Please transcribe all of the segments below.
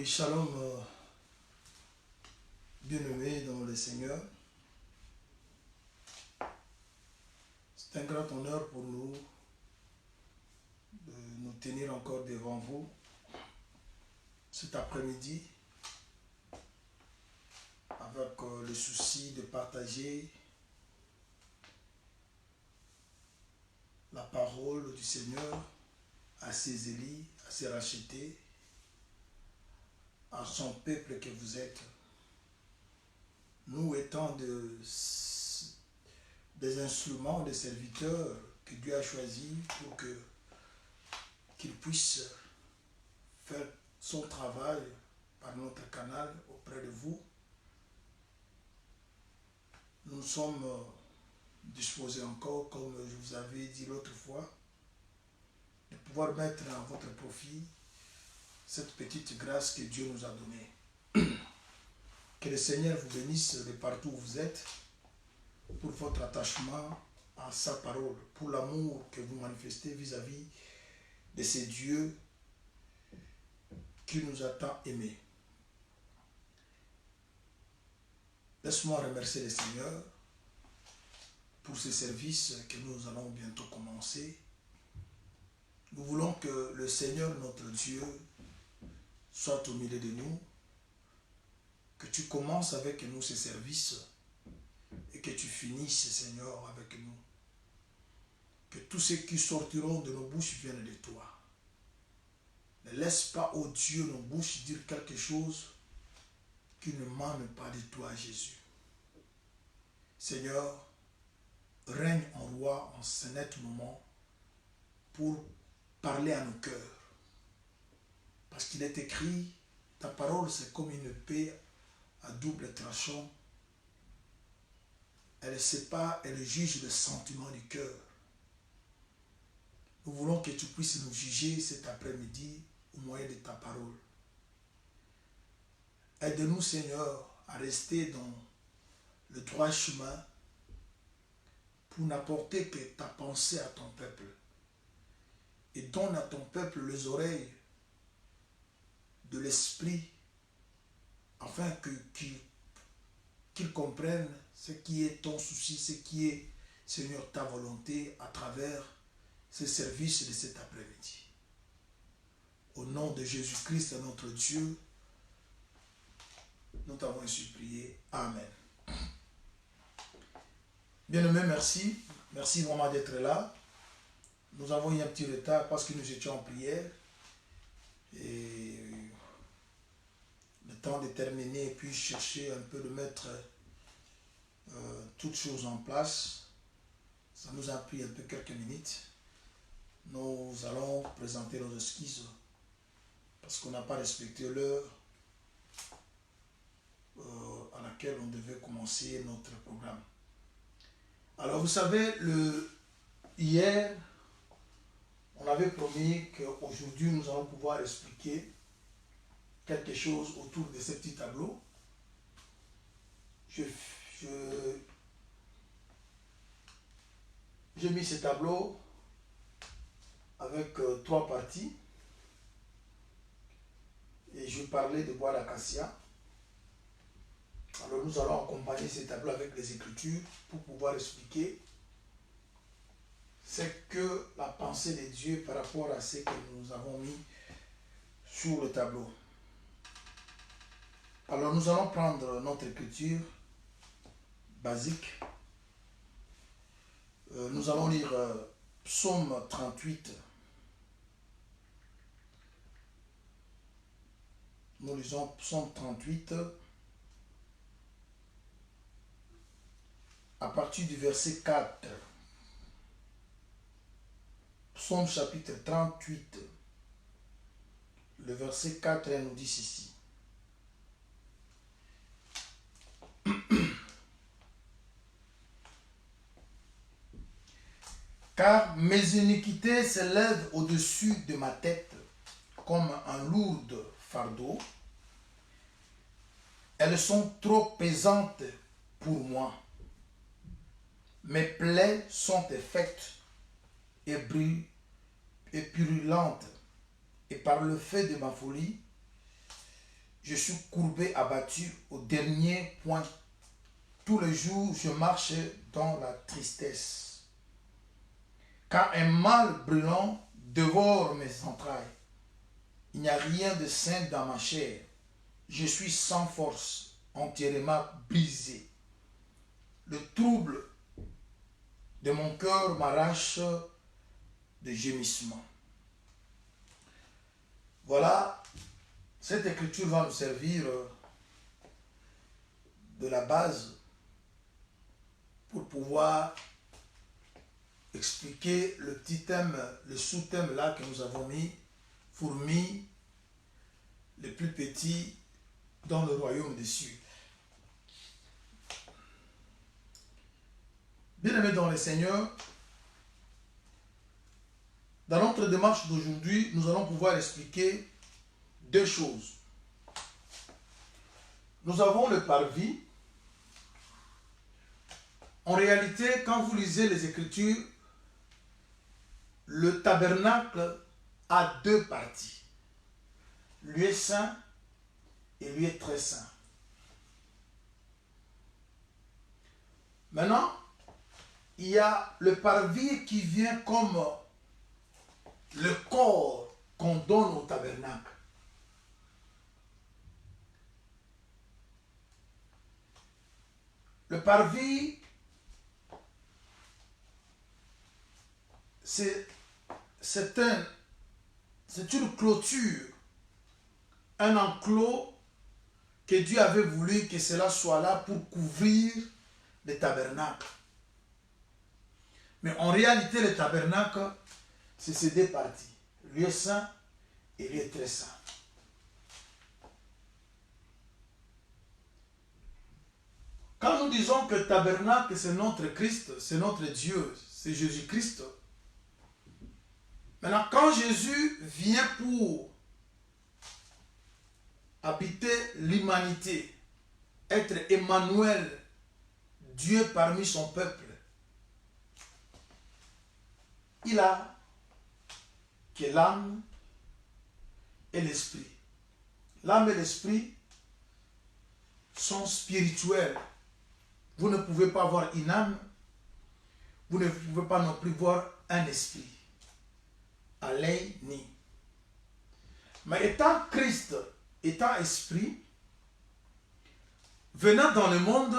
Oui, shalom, bien-aimés dans le Seigneur. C'est un grand honneur pour nous de nous tenir encore devant vous cet après-midi avec le souci de partager la parole du Seigneur à ses élus, à ses rachetés, à son peuple que vous êtes. Nous étant des instruments, des serviteurs que Dieu a choisis pour qu'il puisse faire son travail par notre canal auprès de vous. Nous sommes disposés encore, comme je vous avais dit l'autre fois, de pouvoir mettre à votre profit cette petite grâce que Dieu nous a donnée. Que le Seigneur vous bénisse de partout où vous êtes pour votre attachement à sa parole, pour l'amour que vous manifestez vis-à-vis de ces dieux qui nous a tant aimés. Laisse-moi remercier le Seigneur pour ce service que nous allons bientôt commencer. Nous voulons que le Seigneur, notre Dieu, soit au milieu de nous, que tu commences avec nous ce service et que tu finisses, Seigneur, avec nous. Que tous ceux qui sortiront de nos bouches viennent de toi. Ne laisse pas, ô Dieu, nos bouches dire quelque chose qui ne m'amène pas de toi, Jésus. Seigneur, règne en roi en ce net moment pour parler à nos cœurs. Parce qu'il est écrit, ta parole c'est comme une épée à double tranchant. Elle sépare, elle juge le sentiment du cœur. Nous voulons que tu puisses nous juger cet après-midi au moyen de ta parole. Aide-nous, Seigneur, à rester dans le droit chemin pour n'apporter que ta pensée à ton peuple. Et donne à ton peuple les oreilles de l'esprit afin qu'ils comprennent ce qui est ton souci, ce qui est, Seigneur, ta volonté à travers ce service de cet après-midi. Au nom de Jésus-Christ, notre Dieu, nous t'avons ainsi prié. Amen. Bien-aimés, merci. Merci vraiment d'être là. Nous avons eu un petit retard parce que nous étions en prière. Et le temps de terminer et puis chercher un peu de mettre toutes choses en place. Ça nous a pris un peu quelques minutes. Nous allons présenter nos excuses parce qu'on n'a pas respecté l'heure à laquelle on devait commencer notre programme. Alors vous savez, hier, on avait promis qu'aujourd'hui nous allons pouvoir expliquer quelque chose autour de ce petit tableau. J'ai mis ce tableau avec 3 parties et je parlais de bois d'acacia. Alors nous allons accompagner ce tableau avec les Écritures pour pouvoir expliquer ce que la pensée de Dieu par rapport à ce que nous avons mis sur le tableau. Alors nous allons prendre notre écriture basique. Nous allons lire Psaume 38. Nous lisons Psaume 38 à partir du verset 4. Psaume chapitre 38, le verset 4 nous dit ceci. Car mes iniquités s'élèvent au-dessus de ma tête comme un lourd fardeau. Elles sont trop pesantes pour moi. Mes plaies sont infectes et purulentes, et par le fait de ma folie, je suis courbé, abattu au dernier point. Tous les jours, je marche dans la tristesse. Quand un mal brûlant dévore mes entrailles, il n'y a rien de sain dans ma chair. Je suis sans force, entièrement brisé. Le trouble de mon cœur m'arrache de gémissements. Voilà, cette écriture va nous servir de la base pour pouvoir expliquer le petit thème, le sous-thème là que nous avons mis, fourmis les plus petits dans le royaume des cieux. Bien-aimés dans le Seigneur, dans notre démarche d'aujourd'hui, nous allons pouvoir expliquer deux choses. Nous avons le parvis. En réalité, quand vous lisez les Écritures, le tabernacle a deux parties. Lieu saint et lieu très saint. Maintenant, il y a le parvis qui vient comme le corps qu'on donne au tabernacle. Le parvis, c'est une clôture, un enclos que Dieu avait voulu que cela soit là pour couvrir le tabernacle. Mais en réalité, le tabernacle, c'est ces deux parties, lieu saint et lieu très saint. Quand nous disons que le tabernacle, c'est notre Christ, c'est notre Dieu, c'est Jésus-Christ, maintenant, quand Jésus vient pour habiter l'humanité, être Emmanuel, Dieu parmi son peuple, il a que l'âme et l'esprit. L'âme et l'esprit sont spirituels. Vous ne pouvez pas avoir une âme, vous ne pouvez pas non plus voir un esprit. À l'œil ni. Mais étant Christ, étant esprit, venant dans le monde,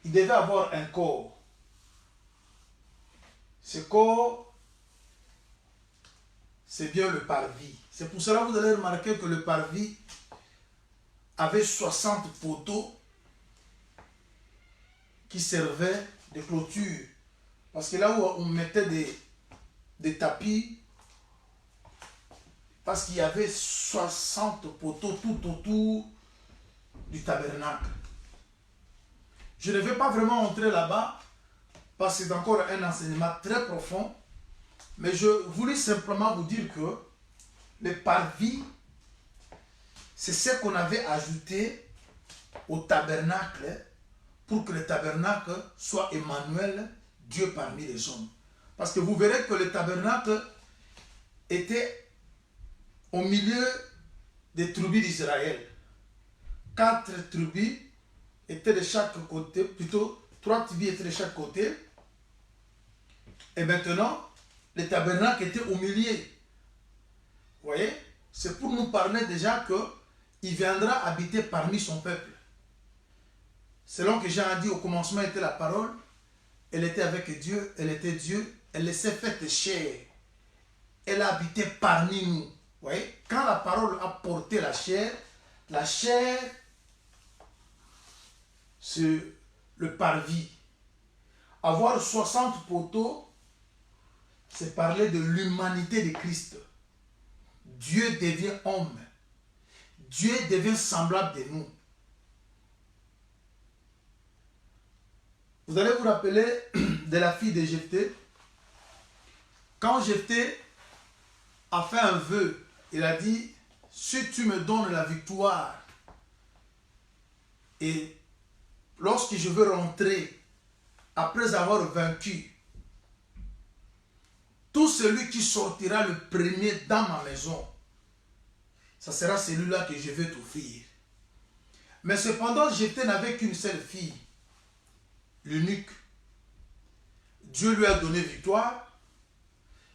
il devait avoir un corps. Ce corps, c'est bien le parvis. C'est pour cela que vous allez remarquer que le parvis avait 60 poteaux qui servaient de clôture. Parce que là où on mettait des tapis, parce qu'il y avait 60 poteaux tout autour du tabernacle. Je ne vais pas vraiment entrer là-bas, parce que c'est encore un enseignement très profond, mais je voulais simplement vous dire que le parvis, c'est ce qu'on avait ajouté au tabernacle pour que le tabernacle soit Emmanuel, Dieu parmi les hommes. Parce que vous verrez que le tabernacle était au milieu des tribus d'Israël. 4 tribus étaient de chaque côté, plutôt 3 tribus étaient de chaque côté. Et maintenant, le tabernacle était au milieu. Vous voyez? C'est pour nous parler déjà qu'il viendra habiter parmi son peuple. Selon que Jean a dit au commencement était la parole, elle était avec Dieu, elle était Dieu, elle s'est faite chair. Elle a habité parmi nous. Vous voyez? Quand la parole a porté la chair, c'est le parvis. Avoir 60 poteaux, c'est parler de l'humanité de Christ. Dieu devient homme. Dieu devient semblable de nous. Vous allez vous rappeler de la fille de Jephthé. Quand Jephthé a fait un vœu, il a dit, si tu me donnes la victoire, et lorsque je veux rentrer, après avoir vaincu, tout celui qui sortira le premier dans ma maison, ça sera celui-là que je vais t'offrir. Mais cependant, Jephthé n'avait qu'une seule fille, l'eunuque. Dieu lui a donné victoire.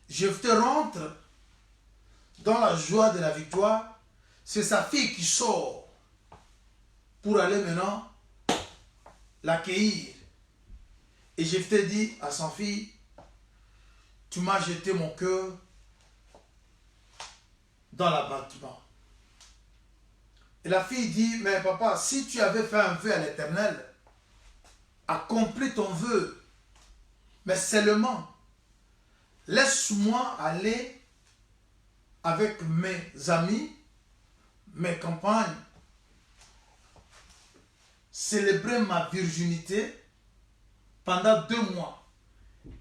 Jephthé rentre dans la joie de la victoire. C'est sa fille qui sort pour aller maintenant l'accueillir. Et Jephthé dit à son fille, tu m'as jeté mon cœur dans l'abattement. Et la fille dit, mais papa, si tu avais fait un vœu à l'Éternel, accomplis ton vœu, mais seulement, laisse-moi aller avec mes amis, mes compagnes, célébrer ma virginité pendant 2 mois.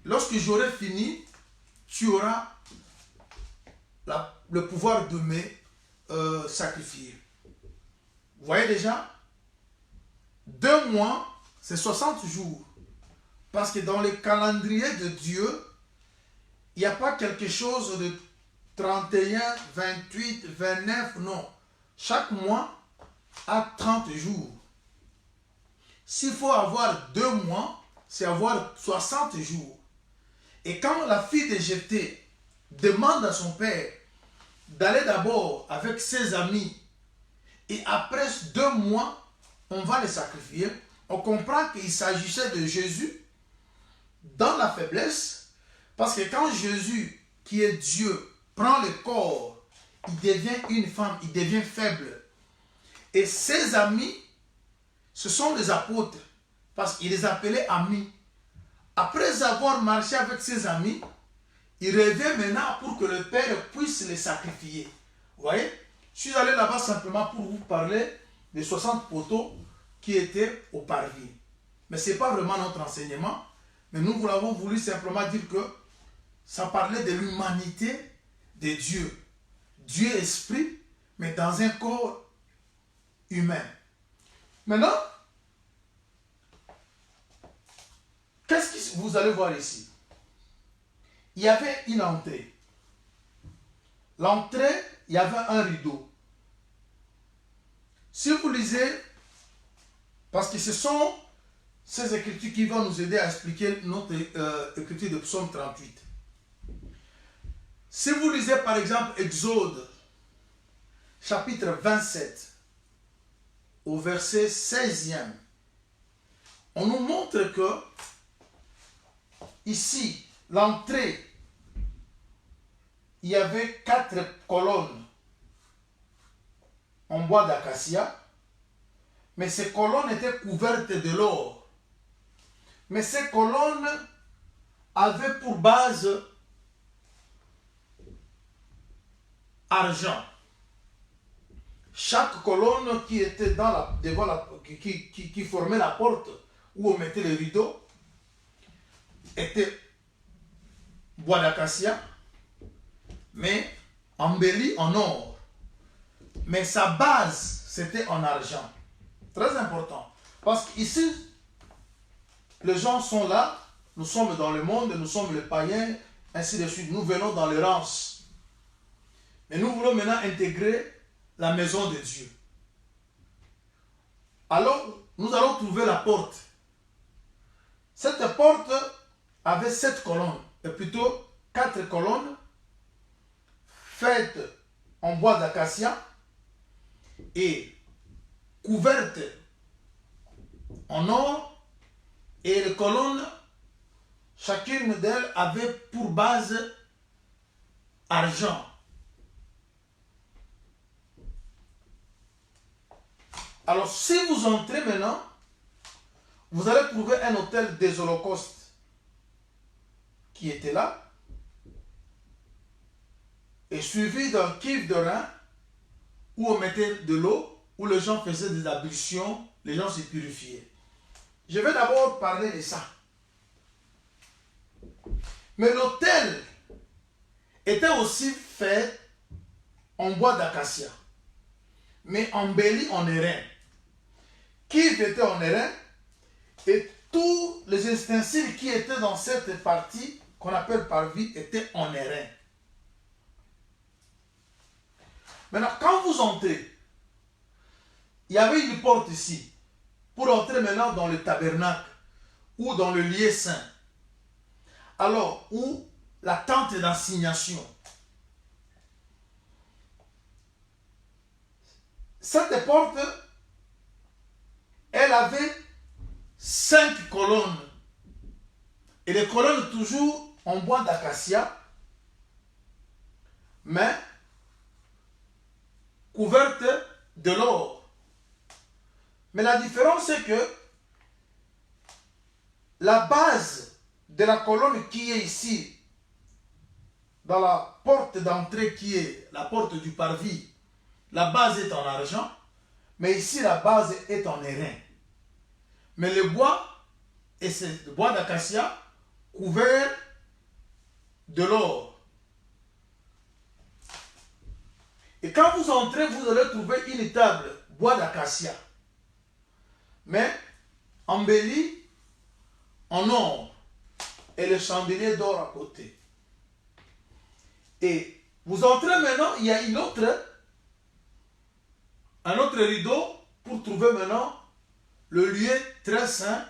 Lorsque j'aurai fini, tu auras le pouvoir de me sacrifier. Vous voyez déjà, 2 mois, c'est 60 jours. Parce que dans le calendrier de Dieu, il n'y a pas quelque chose de 31, 28, 29, non. Chaque mois a 30 jours. S'il faut avoir 2 mois, c'est avoir 60 jours. Et quand la fille de Jephthé demande à son père d'aller d'abord avec ses amis et après 2 mois, on va les sacrifier, on comprend qu'il s'agissait de Jésus dans la faiblesse, parce que quand Jésus, qui est Dieu, prend le corps, il devient une femme, il devient faible. Et ses amis, ce sont les apôtres, parce qu'il les appelait amis. Après avoir marché avec ses amis, il revient maintenant pour que le Père puisse les sacrifier. Vous voyez? Je suis allé là-bas simplement pour vous parler des 60 poteaux qui étaient au parvis. Mais ce n'est pas vraiment notre enseignement. Mais nous vous l'avons voulu simplement dire que ça parlait de l'humanité de Dieu. Dieu esprit, mais dans un corps humain. Maintenant, qu'est-ce que vous allez voir ici? Il y avait une entrée. L'entrée, il y avait un rideau. Si vous lisez, parce que ce sont ces écritures qui vont nous aider à expliquer notre écriture de Psaume 38. Si vous lisez par exemple Exode, chapitre 27, au verset 16e, on nous montre que ici, l'entrée, il y avait 4 colonnes en bois d'acacia, mais ces colonnes étaient couvertes de l'or. Mais ces colonnes avaient pour base argent. Chaque colonne qui était qui formait la porte où on mettait le rideau était bois d'acacia, mais embelli en or. Mais sa base, c'était en argent. Très important. Parce qu'ici, les gens sont là, nous sommes dans le monde, nous sommes les païens, ainsi de suite. Nous venons dans l'errance. Mais nous voulons maintenant intégrer la maison de Dieu. Alors, nous allons trouver la porte. Cette porte avait 7 colonnes, et plutôt 4 colonnes, faites en bois d'acacia et couvertes en or, et les colonnes, chacune d'elles avait pour base argent. Alors, si vous entrez maintenant, vous allez trouver un autel des holocaustes qui était là, et suivi d'un cuve de rein où on mettait de l'eau, où les gens faisaient des ablutions, les gens se purifiaient. Je vais d'abord parler de ça. Mais l'autel était aussi fait en bois d'acacia, mais embelli en airain. Qui était en airain, et tous les ustensiles qui étaient dans cette partie qu'on appelle parvis étaient en airain. Maintenant, quand vous entrez, il y avait une porte ici, pour entrer maintenant dans le tabernacle, ou dans le lieu saint. Alors, où la tente d'assignation. Cette porte, elle avait 5 colonnes. Et les colonnes toujours en bois d'acacia, mais couvertes de l'or. Mais la différence c'est que la base de la colonne qui est ici, dans la porte d'entrée qui est la porte du parvis, la base est en argent, mais ici la base est en airain. Mais le bois, et c'est le bois d'acacia, couvert de l'or. Et quand vous entrez, vous allez trouver une table, bois d'acacia, mais embellie en or, et le chandelier d'or à côté. Et vous entrez maintenant, il y a un autre rideau pour trouver maintenant le lieu très saint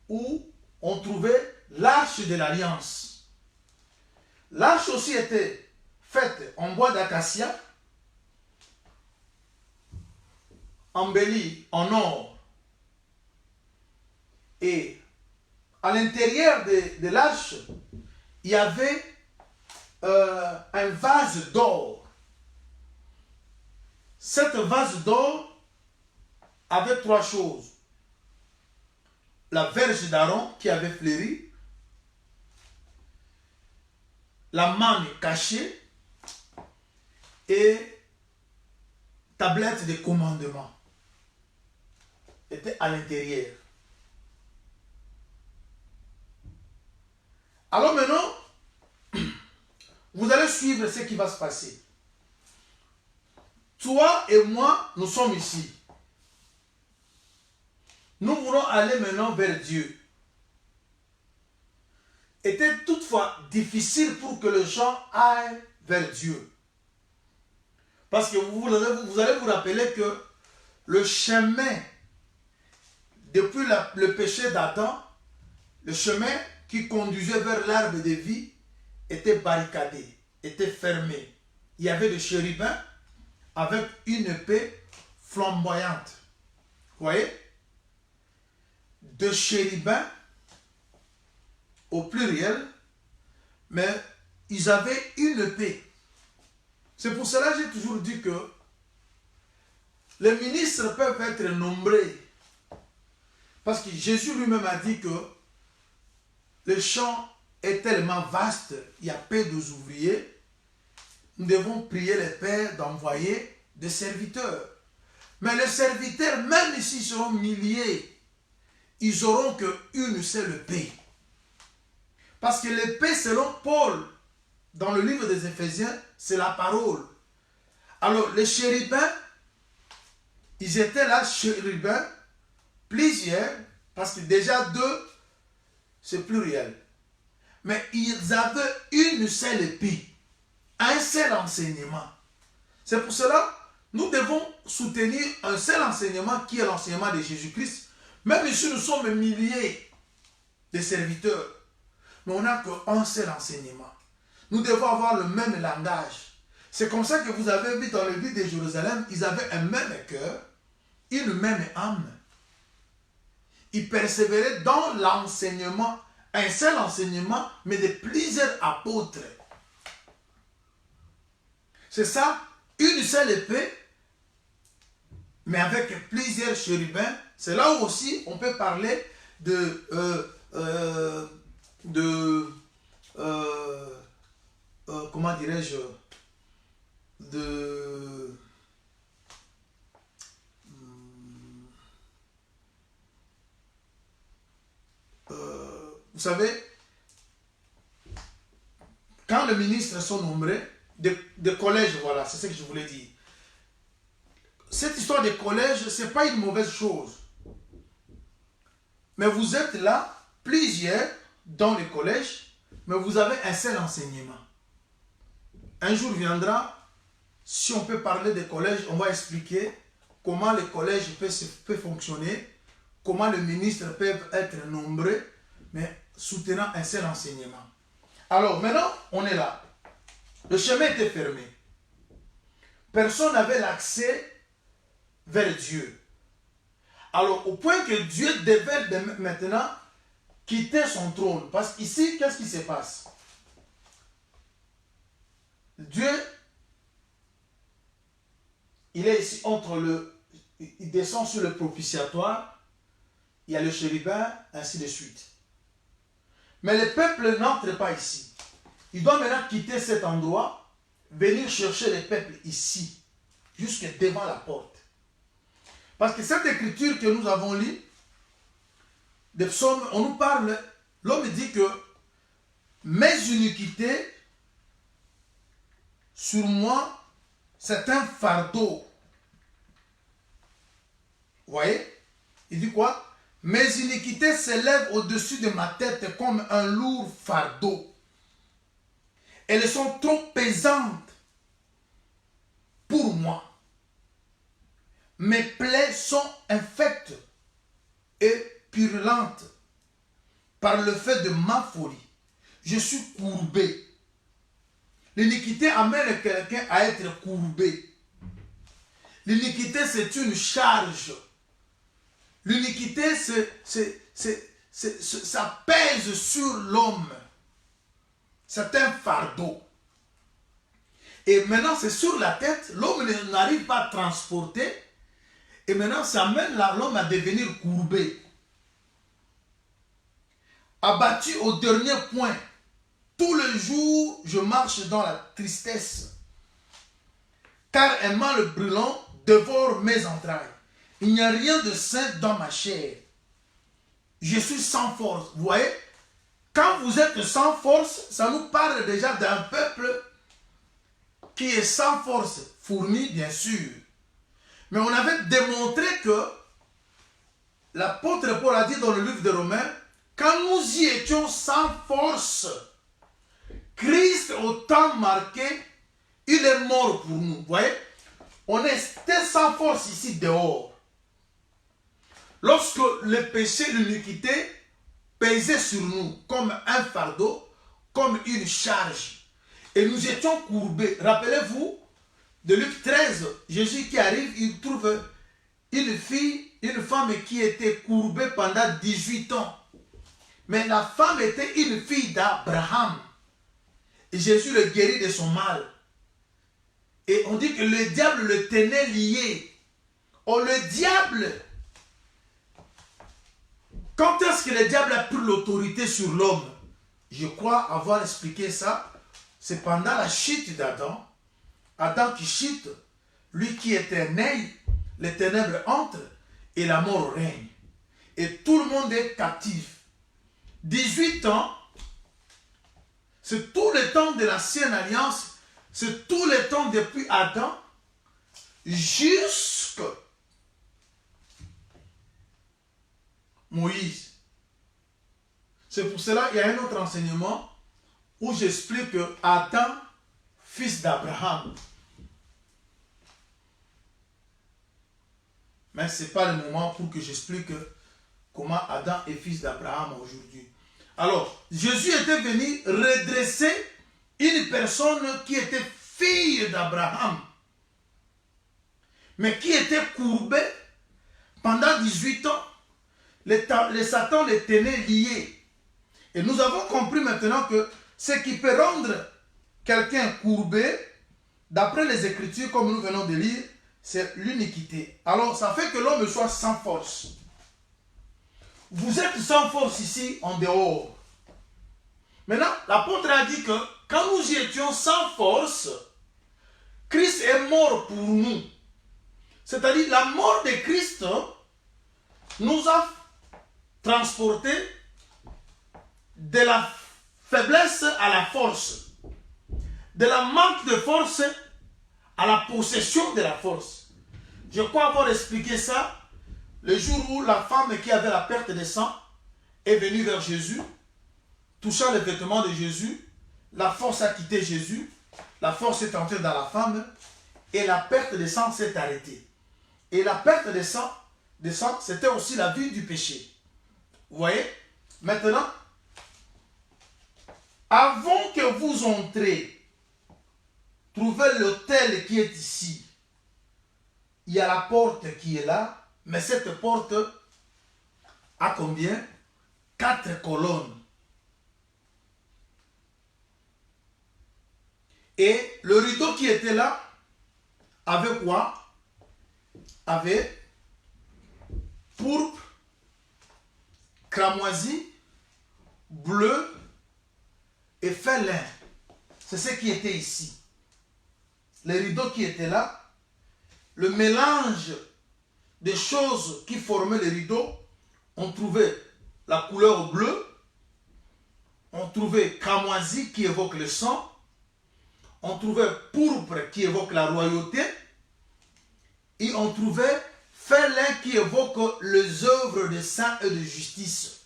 où on trouvait l'arche de l'alliance. L'arche aussi était faite en bois d'acacia, embellie en or. Et à l'intérieur de l'arche, il y avait un vase d'or. Cette vase d'or avait 3 choses. La verge d'Aaron qui avait fleuri, la manne cachée et tablette de commandement était à l'intérieur. Alors maintenant, vous allez suivre ce qui va se passer. Toi et moi, nous sommes ici. Nous voulons aller maintenant vers Dieu. Était toutefois difficile pour que les gens aillent vers Dieu. Parce que vous allez vous rappeler que le chemin, depuis le péché d'Adam, le chemin qui conduisait vers l'arbre de vie était barricadé, était fermé. Il y avait des chérubins avec une épée flamboyante. Vous voyez? De chérubins au pluriel, mais ils avaient une épée. C'est pour cela que j'ai toujours dit que les ministres peuvent être nombreux. Parce que Jésus lui-même a dit que le champ est tellement vaste, il y a peu d'ouvriers. Nous devons prier les pères d'envoyer des serviteurs. Mais les serviteurs, même s'ils seront milliers, ils n'auront qu'une seule épée. Parce que l'épée, selon Paul, dans le livre des Éphésiens, c'est la parole. Alors, les chérubins, ils étaient là, chérubins, plusieurs, parce que déjà 2, c'est pluriel. Mais ils avaient une seule épée, un seul enseignement. C'est pour cela nous devons soutenir un seul enseignement qui est l'enseignement de Jésus-Christ. Même si nous sommes milliers de serviteurs, mais on n'a qu'un seul enseignement. Nous devons avoir le même langage. C'est comme ça que vous avez vu dans le livre de Jérusalem, ils avaient un même cœur, une même âme. Ils persévéraient dans l'enseignement, un seul enseignement, mais de plusieurs apôtres. C'est ça, une seule épée, mais avec plusieurs chérubins. C'est là où aussi on peut parler comment dirais-je, vous savez, quand les ministres sont nombreux, de collèges, voilà, c'est ce que je voulais dire. Cette histoire de collège, ce n'est pas une mauvaise chose. Mais vous êtes là, plusieurs, dans les collèges, mais vous avez un seul enseignement. Un jour viendra, si on peut parler des collèges, on va expliquer comment les collèges peuvent fonctionner, comment les ministres peuvent être nombreux, mais soutenant un seul enseignement. Alors maintenant, on est là. Le chemin était fermé. Personne n'avait l'accès vers Dieu. Alors, au point que Dieu devait maintenant quitter son trône. Parce qu'ici, qu'est-ce qui se passe? Dieu, il est ici il descend sur le propitiatoire, il y a le chérubin, ainsi de suite. Mais le peuple n'entre pas ici. Il doit maintenant quitter cet endroit, venir chercher le peuple ici, jusque devant la porte. Parce que cette écriture que nous avons lue, des psaumes, on nous parle, l'homme dit que mes iniquités sur moi, c'est un fardeau. Vous voyez? Il dit quoi? Mes iniquités s'élèvent au-dessus de ma tête comme un lourd fardeau. Elles sont trop pesantes pour moi. Mes plaies sont infectes et purulentes par le fait de ma folie. Je suis courbé. L'iniquité amène quelqu'un à être courbé. L'iniquité, c'est une charge. L'iniquité, ça pèse sur l'homme. C'est un fardeau. Et maintenant, c'est sur la tête. L'homme n'arrive pas à transporter. Et maintenant, ça amène l'homme à devenir courbé. Abattu au dernier point. Tous les jours, je marche dans la tristesse. Car un mal brûlant dévore mes entrailles. Il n'y a rien de sain dans ma chair. Je suis sans force. Vous voyez? Quand vous êtes sans force, ça nous parle déjà d'un peuple qui est sans force, fourni bien sûr. Mais on avait démontré que l'apôtre Paul a dit dans le livre de Romains, quand nous y étions sans force, Christ au temps marqué, il est mort pour nous. Vous voyez? On était sans force ici dehors. Lorsque le péché, l'iniquité pesait sur nous comme un fardeau, comme une charge. Et nous étions courbés. Rappelez-vous, de Luc 13, Jésus qui arrive, il trouve une femme qui était courbée pendant 18 ans. Mais la femme était une fille d'Abraham. Et Jésus le guérit de son mal. Et on dit que le diable le tenait lié. Oh, le diable, quand est-ce que le diable a pris l'autorité sur l'homme? Je crois avoir expliqué ça. C'est pendant la chute d'Adam. Adam qui chute, lui qui était né, les ténèbres entrent et la mort règne. Et tout le monde est captif. 18 ans, c'est tout le temps de l'ancienne alliance, c'est tout le temps depuis Adam jusqu'à Moïse. C'est pour cela qu'il y a un autre enseignement où j'explique que Adam, fils d'Abraham. Mais ce n'est pas le moment pour que j'explique comment Adam est fils d'Abraham aujourd'hui. Alors, Jésus était venu redresser une personne qui était fille d'Abraham, mais qui était courbée pendant 18 ans. Les Satan les tenait liés. Et nous avons compris maintenant que ce qui peut rendre quelqu'un courbé, d'après les Écritures, comme nous venons de lire, c'est l'iniquité. Alors, ça fait que l'homme soit sans force. Vous êtes sans force ici, en dehors. Maintenant, l'apôtre a dit que quand nous y étions sans force, Christ est mort pour nous. C'est-à-dire, la mort de Christ nous a transportés de la faiblesse à la force, de la manque de force à la possession de la force. Je crois avoir expliqué ça le jour où la femme qui avait la perte de sang est venue vers Jésus, touchant les vêtements de Jésus, la force a quitté Jésus, la force est entrée dans la femme et la perte de sang s'est arrêtée. Et la perte de sang, c'était aussi la vie du péché. Vous voyez? Maintenant, avant que vous entrez, trouvez l'autel qui est ici. Il y a la porte qui est là, mais cette porte a combien? 4 colonnes. Et le rideau qui était là, avait quoi? Avait pourpre, cramoisi, bleu et félin. C'est ce qui était ici. Les rideaux qui étaient là, le mélange des choses qui formaient les rideaux, on trouvait la couleur bleue, on trouvait cramoisi qui évoque le sang, on trouvait pourpre qui évoque la royauté, et on trouvait félin qui évoque les œuvres de saint et de justice.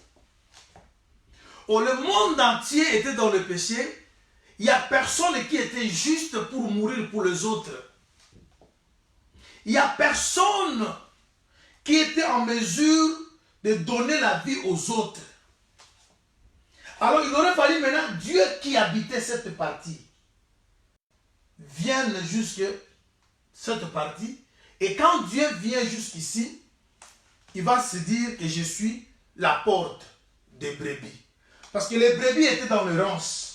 Oh, le monde entier était dans le péché. Il n'y a personne qui était juste pour mourir pour les autres. Il n'y a personne qui était en mesure de donner la vie aux autres. Alors il aurait fallu maintenant Dieu qui habitait cette partie vienne jusque cette partie. Et quand Dieu vient jusqu'ici, il va se dire que je suis la porte des brebis. Parce que les brebis étaient dans le ronces.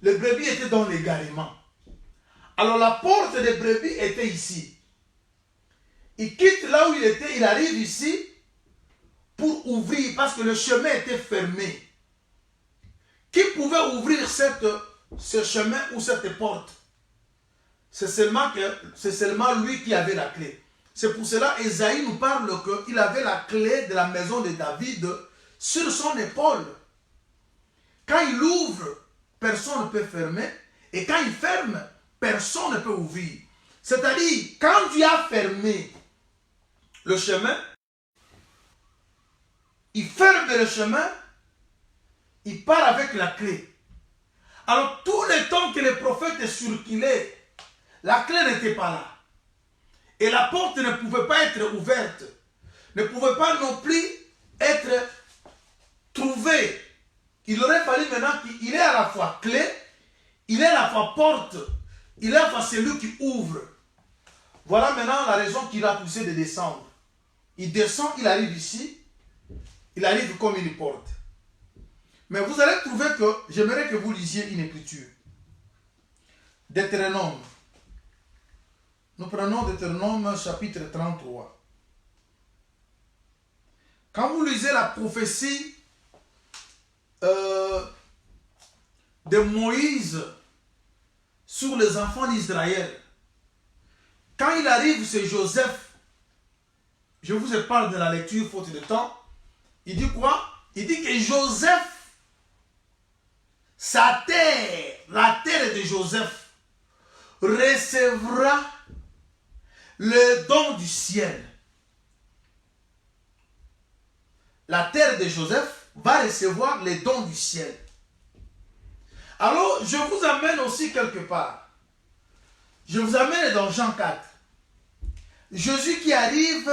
Les brebis étaient dans l'égarement. Alors la porte des brebis était ici. Il quitte là où il était, il arrive ici pour ouvrir, parce que le chemin était fermé. Qui pouvait ouvrir ce chemin ou cette porte? C'est seulement lui qui avait la clé. C'est pour cela Ésaïe nous parle qu'il avait la clé de la maison de David sur son épaule. Quand il ouvre, personne ne peut fermer. Et quand il ferme, personne ne peut ouvrir. C'est-à-dire, quand Dieu a fermé le chemin, il ferme le chemin, il part avec la clé. Alors, tout le temps que les prophètes circulaient, la clé n'était pas là. Et la porte ne pouvait pas être ouverte. Ne pouvait pas non plus être trouvée. Il aurait fallu maintenant qu'il ait à la fois clé, il est à la fois porte, il est à la fois celui qui ouvre. Voilà maintenant la raison qu'il a poussé de descendre. Il descend, il arrive ici, il arrive comme une porte. Mais vous allez trouver que, j'aimerais que vous lisiez une écriture. Deutéronome. Nous prenons Deutéronome chapitre 33. Quand vous lisez la prophétie de Moïse sur les enfants d'Israël, quand il arrive, c'est Joseph. Je vous parle de la lecture, faute de temps. Il dit quoi? Il dit que Joseph, sa terre, la terre de Joseph, recevra le don du ciel. La terre de Joseph va recevoir les dons du ciel. Alors, je vous amène aussi quelque part. Je vous amène dans Jean 4. Jésus qui arrive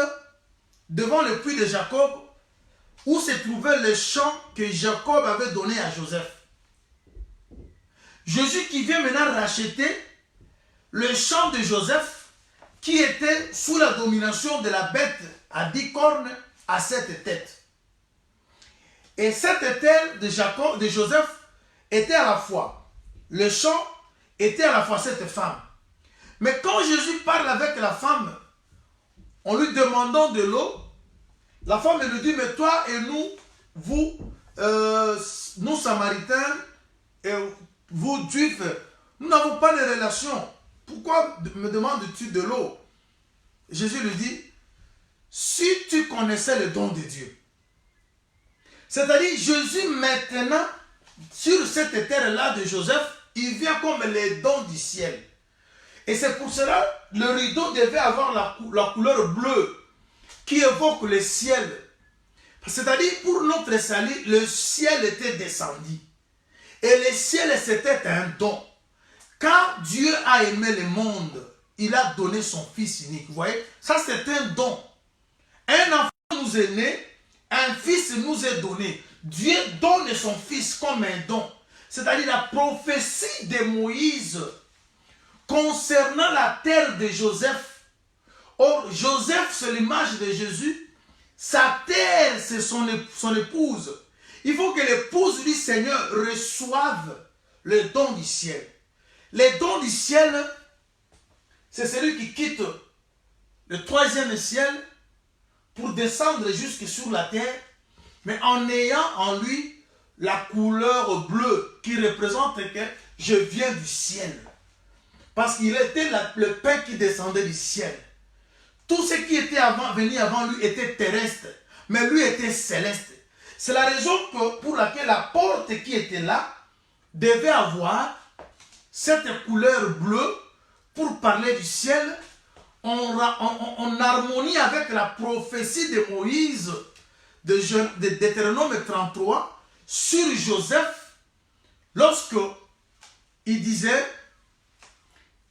devant le puits de Jacob, où se trouvait le champ que Jacob avait donné à Joseph. Jésus qui vient maintenant racheter le champ de Joseph, qui était sous la domination de la bête à 10 cornes, à 7 têtes. Et cette terre de Joseph était à la fois, le champ était à la fois cette femme. Mais quand Jésus parle avec la femme, en lui demandant de l'eau, la femme lui dit, mais toi et nous, nous Samaritains, et vous Juifs, nous n'avons pas de relation. Pourquoi me demandes-tu de l'eau? Jésus lui dit, si tu connaissais le don de Dieu. C'est-à-dire, Jésus maintenant, sur cette terre-là de Joseph, il vient comme les dons du ciel. Et c'est pour cela, le rideau devait avoir la couleur bleue, qui évoque le ciel. C'est-à-dire, pour notre salut, le ciel était descendu. Et le ciel, c'était un don. Quand Dieu a aimé le monde, il a donné son fils unique. Vous voyez, ça c'est un don. Un enfant nous est né, un fils nous est donné. Dieu donne son fils comme un don. C'est-à-dire la prophétie de Moïse concernant la terre de Joseph. Or, Joseph, c'est l'image de Jésus. Sa terre, c'est son épouse. Il faut que l'épouse du Seigneur reçoive le don du ciel. Les dons du ciel, c'est celui qui quitte le troisième ciel pour descendre jusque sur la terre, mais en ayant en lui la couleur bleue qui représente que je viens du ciel. Parce qu'il était le pain qui descendait du ciel. Tout ce qui était venu avant lui était terrestre, mais lui était céleste. C'est la raison pour laquelle la porte qui était là devait avoir cette couleur bleue pour parler du ciel en harmonie avec la prophétie de Moïse de Deutéronome 33 sur Joseph lorsque il disait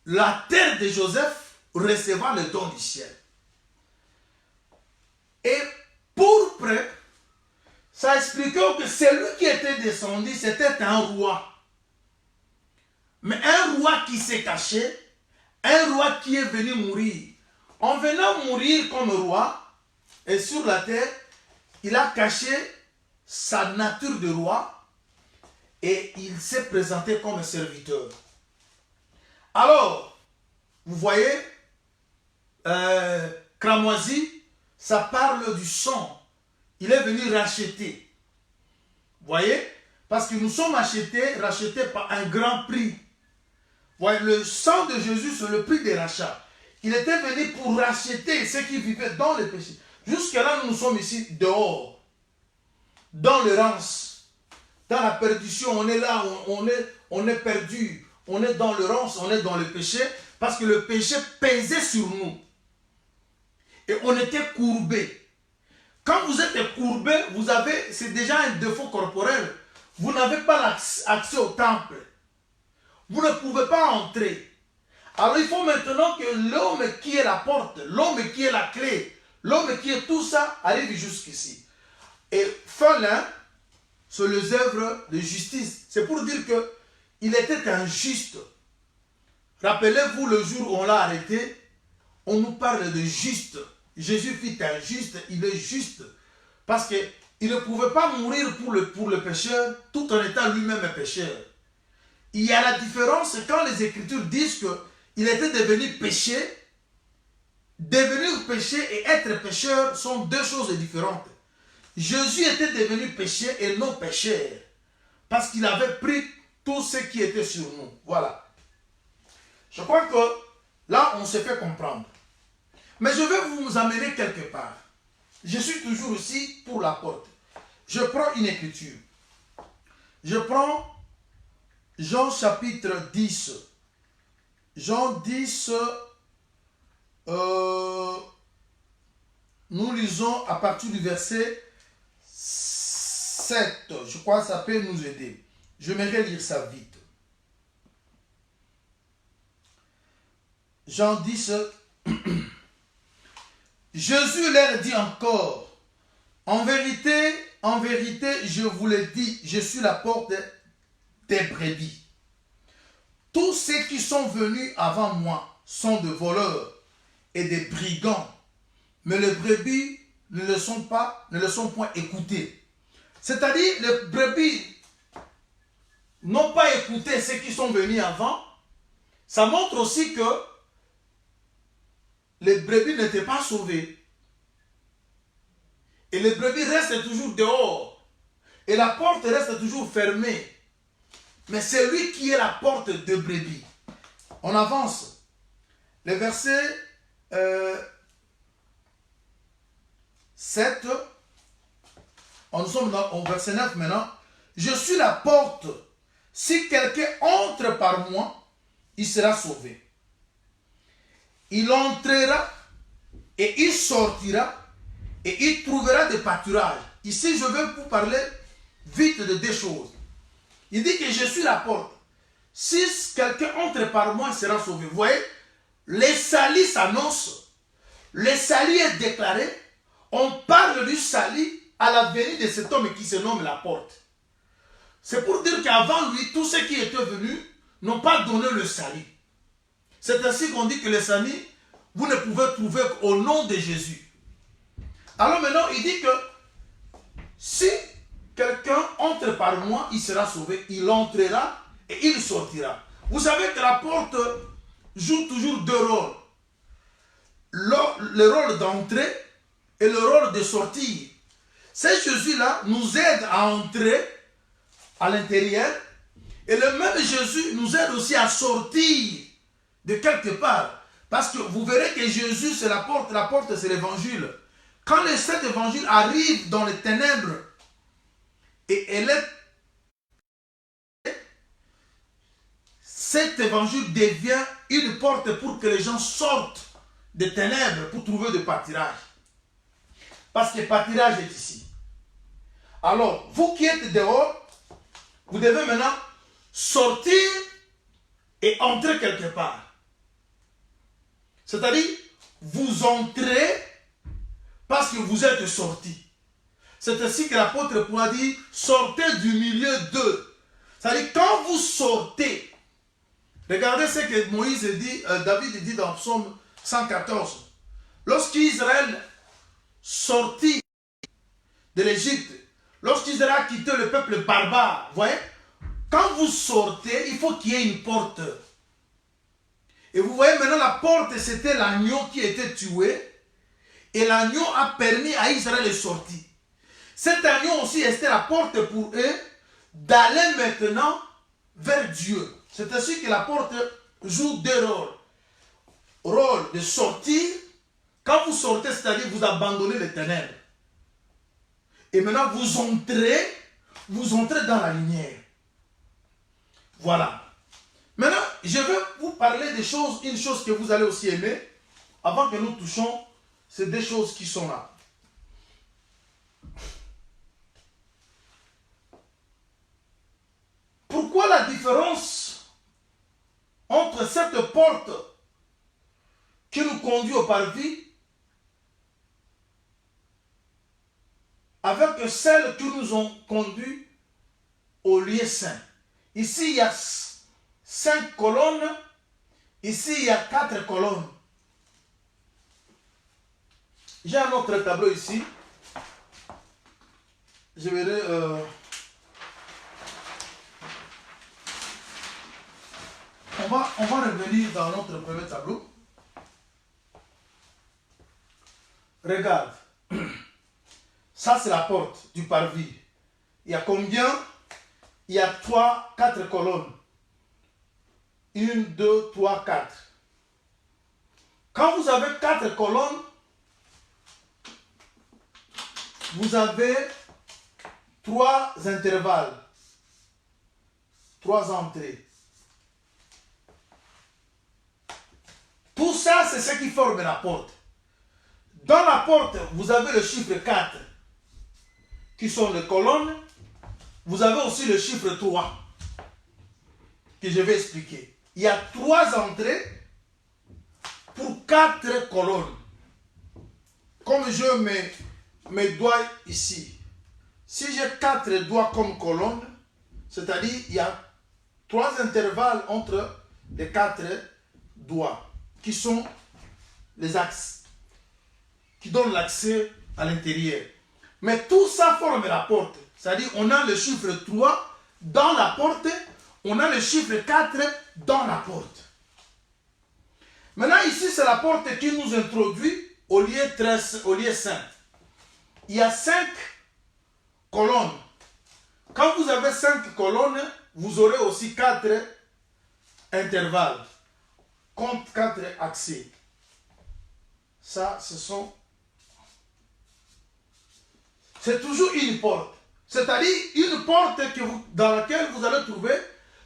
la terre de Joseph recevra le don du ciel. Et pourpre, ça expliquait que celui qui était descendu, c'était un roi. Mais un roi qui s'est caché, un roi qui est venu mourir. En venant mourir comme roi, et sur la terre, il a caché sa nature de roi et il s'est présenté comme un serviteur. Alors, vous voyez, cramoisi, ça parle du sang. Il est venu racheter. Vous voyez? Parce que nous sommes rachetés par un grand prix. Vous voyez, le sang de Jésus, c'est le prix des rachats. Il était venu pour racheter ceux qui vivaient dans le péché. Jusque-là, nous sommes ici dehors, dans l'errance, dans la perdition. On est là, on est perdu. On est dans l'errance, on est dans le péché, parce que le péché pesait sur nous. Et on était courbés. Quand vous êtes courbé, c'est déjà un défaut corporel. Vous n'avez pas accès au temple. Vous ne pouvez pas entrer. Alors il faut maintenant que l'homme qui est la porte, l'homme qui est la clé, l'homme qui est tout ça, arrive jusqu'ici. Et fin là, c'est les œuvres de justice. C'est pour dire que il était injuste. Rappelez-vous le jour où on l'a arrêté, on nous parle de juste. Jésus fut injuste, il est juste. Parce qu'il ne pouvait pas mourir pour le pécheur tout en étant lui-même un pécheur. Il y a la différence quand les Écritures disent qu'il était devenu péché. Devenir péché et être pécheur sont deux choses différentes. Jésus était devenu péché et non pécheur. Parce qu'il avait pris tout ce qui était sur nous. Voilà. Je crois que là, on se fait comprendre. Mais je vais vous amener quelque part. Je suis toujours ici pour la porte. Je prends une écriture. Je prends Jean chapitre 10. Jean 10, nous lisons à partir du verset 7. Je crois que ça peut nous aider. Je vais lire ça vite. Jean 10. Jésus leur dit encore, en vérité, je vous le dis, je suis la porte des brebis. Tous ceux qui sont venus avant moi sont de voleurs et des brigands, mais les brebis ne le sont point écoutés. C'est-à-dire, les brebis n'ont pas écouté ceux qui sont venus avant. Ça montre aussi que les brebis n'étaient pas sauvées. Et les brebis restent toujours dehors. Et la porte reste toujours fermée. Mais c'est lui qui est la porte de brebis. On avance. Le verset 7. Nous sommes au verset 9 maintenant. Je suis la porte. Si quelqu'un entre par moi, il sera sauvé. Il entrera et il sortira et il trouvera des pâturages. Ici, je vais vous parler vite de deux choses. Il dit que je suis la porte. Si quelqu'un entre par moi, il sera sauvé. Vous voyez, les salis s'annoncent, le salut est déclaré, on parle du salut à la venue de cet homme qui se nomme la porte. C'est pour dire qu'avant lui, tous ceux qui étaient venus n'ont pas donné le salut. C'est ainsi qu'on dit que le salut, vous ne pouvez trouver qu'au nom de Jésus. Alors maintenant, il dit que si quelqu'un entre par moi, il sera sauvé, il entrera et il sortira. Vous savez que la porte joue toujours deux rôles. Le rôle d'entrer et le rôle de sortir. Ce Jésus-là nous aide à entrer à l'intérieur et le même Jésus nous aide aussi à sortir de quelque part. Parce que vous verrez que Jésus c'est la porte c'est l'évangile. Quand cet évangile arrive dans les ténèbres et cet évangile devient une porte pour que les gens sortent des ténèbres pour trouver de pâturage. Parce que pâturage est ici. Alors, vous qui êtes dehors, vous devez maintenant sortir et entrer quelque part. C'est-à-dire, vous entrez parce que vous êtes sortis. C'est ainsi que l'apôtre Paul dit, sortez du milieu d'eux. C'est-à-dire, quand vous sortez, regardez ce que Moïse dit, David dit dans Psaume 114. Lorsqu'Israël sortit de l'Égypte, lorsqu'Israël a quitté le peuple barbare, vous voyez, quand vous sortez, il faut qu'il y ait une porte. Et vous voyez maintenant la porte, c'était l'agneau qui était tué. Et l'agneau a permis à Israël de sortir. Cet agneau aussi était la porte pour eux d'aller maintenant vers Dieu. C'est ainsi que la porte joue deux rôles. Rôle de sortir. Quand vous sortez, c'est-à-dire vous abandonnez les ténèbres. Et maintenant vous entrez dans la lumière. Voilà. Maintenant, je vais vous parler des choses, une chose que vous allez aussi aimer, avant que nous touchions ces deux choses qui sont là. Pourquoi la différence entre cette porte qui nous conduit au parvis avec celle qui nous ont conduit au lieu saint? Ici, il y a 5 colonnes. Ici, il y a 4 colonnes. J'ai un autre tableau ici. Je verrai... On va revenir dans notre premier tableau. Regarde. Ça, c'est la porte du parvis. Il y a combien? Il y a 4 colonnes. 1, 2, 3, 4. Quand vous avez 4 colonnes, vous avez 3 intervalles. 3 entrées. Tout ça, c'est ce qui forme la porte. Dans la porte, vous avez le chiffre 4, qui sont les colonnes. Vous avez aussi le chiffre 3, que je vais expliquer. Il y a 3 entrées pour 4 colonnes. Comme je mets mes doigts ici, si j'ai 4 doigts comme colonne, c'est-à-dire il y a 3 intervalles entre les 4 doigts, qui sont les axes, qui donnent l'accès à l'intérieur. Mais tout ça forme la porte. C'est-à-dire on a le chiffre 3 dans la porte, on a le chiffre 4 dans la porte. Maintenant ici c'est la porte qui nous introduit au lieu saint. Il y a 5 colonnes. Quand vous avez 5 colonnes, vous aurez aussi 4 intervalles, compte 4 accès. Ça, c'est toujours une porte. C'est-à-dire une porte dans laquelle vous allez trouver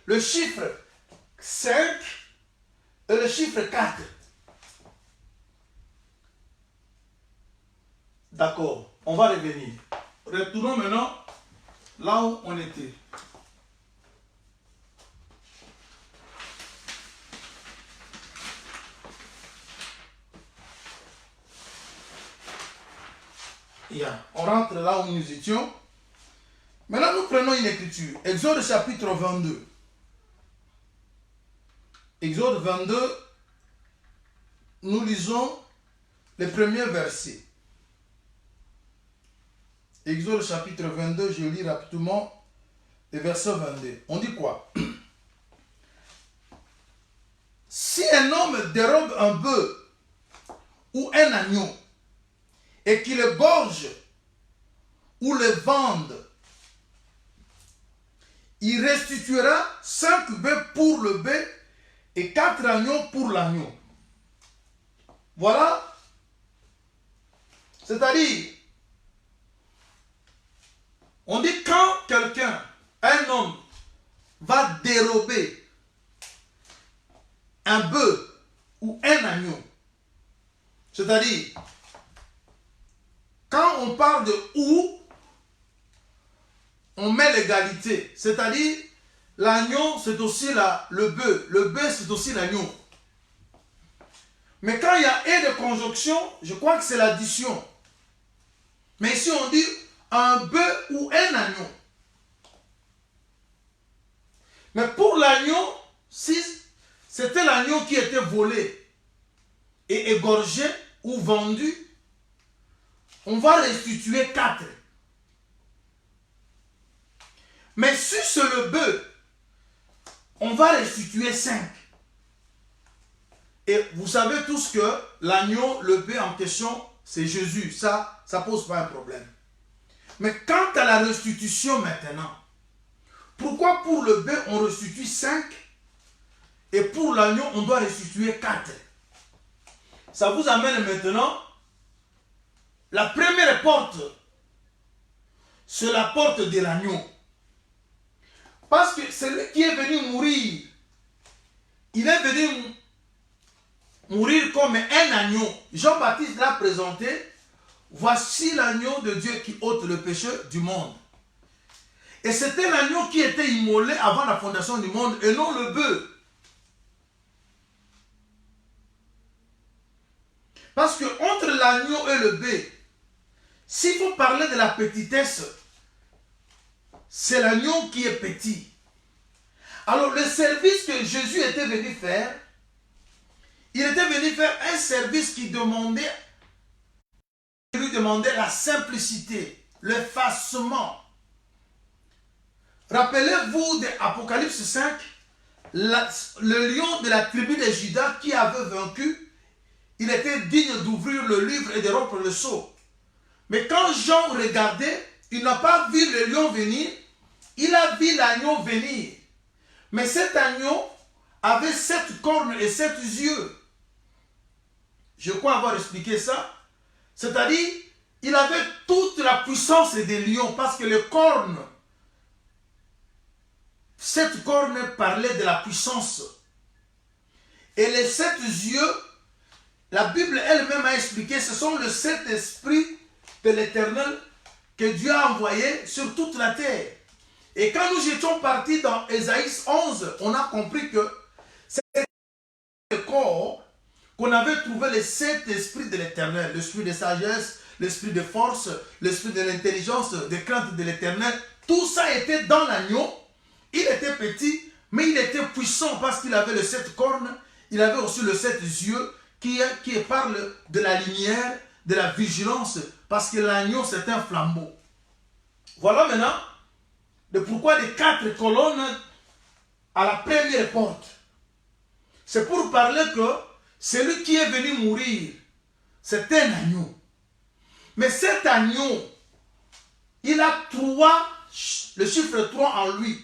le chiffre 5 et le chiffre 4. D'accord, on va revenir. Retournons maintenant là où on était. On rentre là où nous étions. Maintenant, nous prenons une écriture. Exode chapitre 22. Exode 22, nous lisons les premiers versets. Exode chapitre 22, je lis rapidement le verset 22. On dit quoi? Si un homme dérobe un bœuf ou un agneau et qu'il le gorge ou le vende, il restituera 5 bœufs pour le bœuf et 4 agneaux pour l'agneau. Voilà. C'est-à-dire, on dit quand quelqu'un, un homme, va dérober un bœuf ou un agneau, c'est-à-dire, quand on parle de où, on met l'égalité, c'est-à-dire, l'agneau c'est aussi le bœuf c'est aussi l'agneau. Mais quand il y a et de conjonction, je crois que c'est l'addition. Mais ici on dit un bœuf ou un agneau. Mais pour l'agneau, si c'était l'agneau qui était volé et égorgé ou vendu, on va restituer 4. Mais si c'est le bœuf, on va restituer 5. Et vous savez tous que l'agneau, le bœuf en question, c'est Jésus. Ça ne pose pas un problème. Mais quant à la restitution maintenant, pourquoi pour le bœuf on restitue 5 et pour l'agneau on doit restituer 4? Ça vous amène maintenant, la première porte, c'est la porte de l'agneau. Parce que celui qui est venu mourir, il est venu mourir comme un agneau. Jean-Baptiste l'a présenté. Voici l'agneau de Dieu qui ôte le péché du monde. Et c'était l'agneau qui était immolé avant la fondation du monde et non le bœuf. Parce que entre l'agneau et le bœuf, s'il faut parler de la petitesse, c'est l'agneau qui est petit. Alors le service que Jésus était venu faire, il était venu faire un service qui lui demandait la simplicité, l'effacement. Rappelez-vous d'Apocalypse 5, le lion de la tribu de Juda qui avait vaincu, il était digne d'ouvrir le livre et de rompre le sceau. Mais quand Jean regardait, il n'a pas vu le lion venir, il a vu l'agneau venir. Mais cet agneau avait 7 cornes et 7 yeux. Je crois avoir expliqué ça. C'est-à-dire, il avait toute la puissance des lions parce que les cornes, 7 cornes parlaient de la puissance. Et les 7 yeux, la Bible elle-même a expliqué, ce sont les 7 esprits de l'Éternel que Dieu a envoyés sur toute la terre. Et quand nous étions partis dans Ésaïe 11, on a compris que c'est le corps qu'on avait trouvé les 7 esprits de l'Éternel, l'esprit de sagesse, l'esprit de force, l'esprit de l'intelligence, de crainte de l'Éternel. Tout ça était dans l'agneau. Il était petit, mais il était puissant parce qu'il avait les 7 cornes. Il avait aussi les 7 yeux qui parlent de la lumière, de la vigilance, parce que l'agneau c'est un flambeau. Voilà maintenant le pourquoi des 4 colonnes à la première porte. C'est pour parler que celui qui est venu mourir, c'est un agneau. Mais cet agneau, il a 3, le chiffre 3 en lui.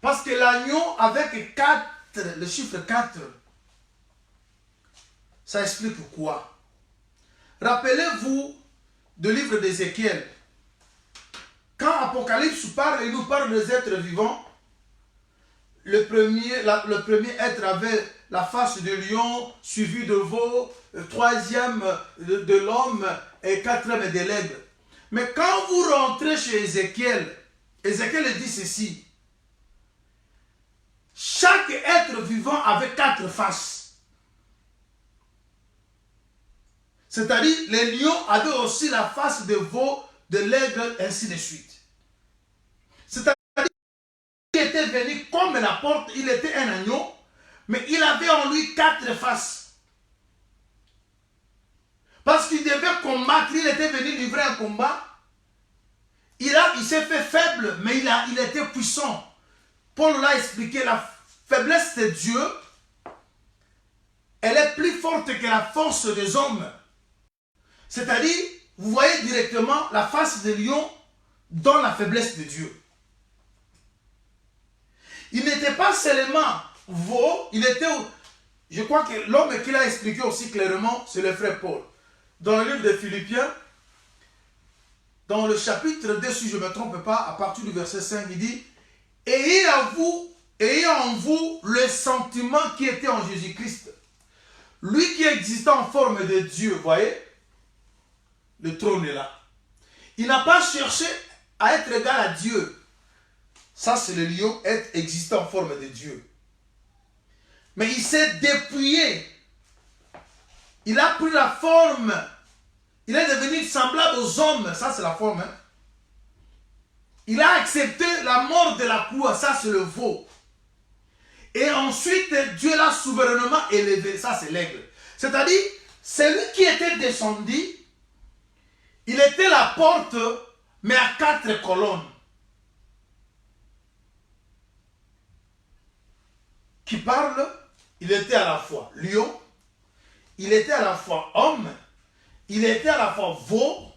Parce que l'agneau avec 4, le chiffre 4, ça explique pourquoi. Rappelez-vous du livre d'Ézéchiel. Quand Apocalypse parle, il nous parle des êtres vivants. Le premier être avait la face de lion, suivi de veau, le troisième de l'homme et quatrième de l'aigle. Mais quand vous rentrez chez Ézéchiel, Ézéchiel dit ceci. Chaque être vivant avait 4 faces. C'est-à-dire, les lions avaient aussi la face de veau, de l'aigle, ainsi de suite. C'est-à-dire qu'il était venu comme la porte, il était un agneau, mais il avait en lui 4 faces. Parce qu'il devait combattre, il était venu livrer un combat. Il s'est fait faible, mais il était puissant. Paul l'a expliqué, la faiblesse de Dieu, elle est plus forte que la force des hommes. C'est-à-dire, vous voyez directement la face de lion dans la faiblesse de Dieu. Il n'était pas seulement veau, il était... Je crois que l'homme qui l'a expliqué aussi clairement, c'est le frère Paul. Dans le livre de Philippiens, dans le chapitre 2, si je ne me trompe pas, à partir du verset 5, il dit « Ayez en vous le sentiment qui était en Jésus-Christ. Lui qui existait en forme de Dieu, vous voyez, le trône est là. Il n'a pas cherché à être égal à Dieu. Ça, c'est le lion, être existant en forme de Dieu. Mais il s'est dépouillé. Il a pris la forme. Il est devenu semblable aux hommes. Ça, c'est la forme. Hein? Il a accepté la mort de la croix. Ça, c'est le veau. Et ensuite, Dieu l'a souverainement élevé. Ça, c'est l'aigle. C'est-à-dire, celui qui était descendu, il était la porte, mais à 4 colonnes. Qui parle, il était à la fois lion, il était à la fois homme, il était à la fois veau,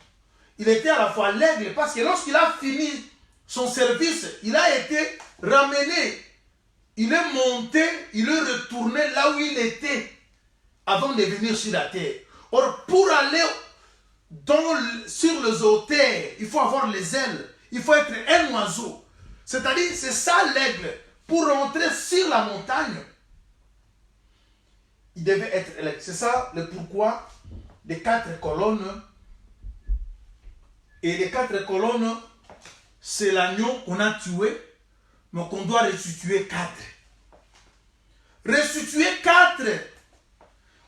il était à la fois l'aigle, parce que lorsqu'il a fini son service, il a été ramené, il est monté, il est retourné là où il était avant de venir sur la terre. Or, pour aller sur les hauteurs, il faut avoir les ailes, il faut être un oiseau. C'est-à-dire, c'est ça l'aigle. Pour rentrer sur la montagne, il devait être élève. C'est ça le pourquoi des 4 colonnes. Et les 4 colonnes, c'est l'agneau qu'on a tué, mais qu'on doit restituer 4. Restituer 4.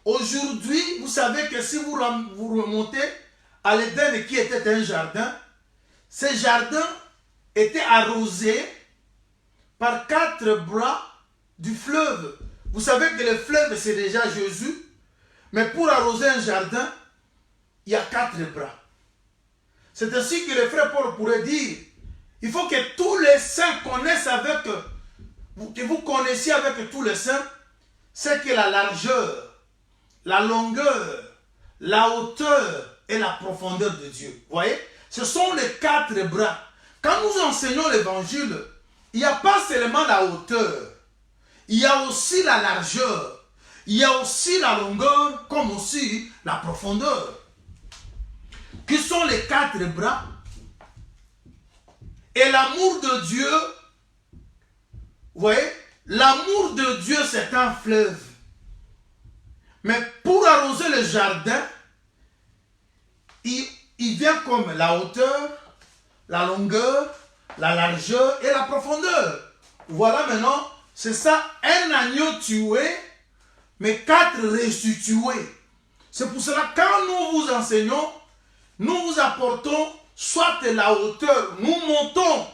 Aujourd'hui, vous savez que si vous remontez à l'Éden qui était un jardin, ce jardin était arrosé par 4 bras du fleuve. Vous savez que le fleuve, c'est déjà Jésus. Mais pour arroser un jardin, il y a 4 bras. C'est ainsi que le frère Paul pourrait dire, il faut que tous les saints connaissent avec, que vous connaissiez avec tous les saints, c'est que la largeur, la longueur, la hauteur et la profondeur de Dieu. Vous voyez, ce sont les 4 bras. Quand nous enseignons l'évangile, il n'y a pas seulement la hauteur, il y a aussi la largeur, il y a aussi la longueur, comme aussi la profondeur. Qui sont les 4 bras. Et l'amour de Dieu, vous voyez, l'amour de Dieu c'est un fleuve. Mais pour arroser le jardin, il vient comme la hauteur, la longueur, la largeur et la profondeur. Voilà maintenant, c'est ça, un agneau tué, mais 4 restitués. C'est pour cela, quand nous vous enseignons, nous vous apportons soit la hauteur, nous montons,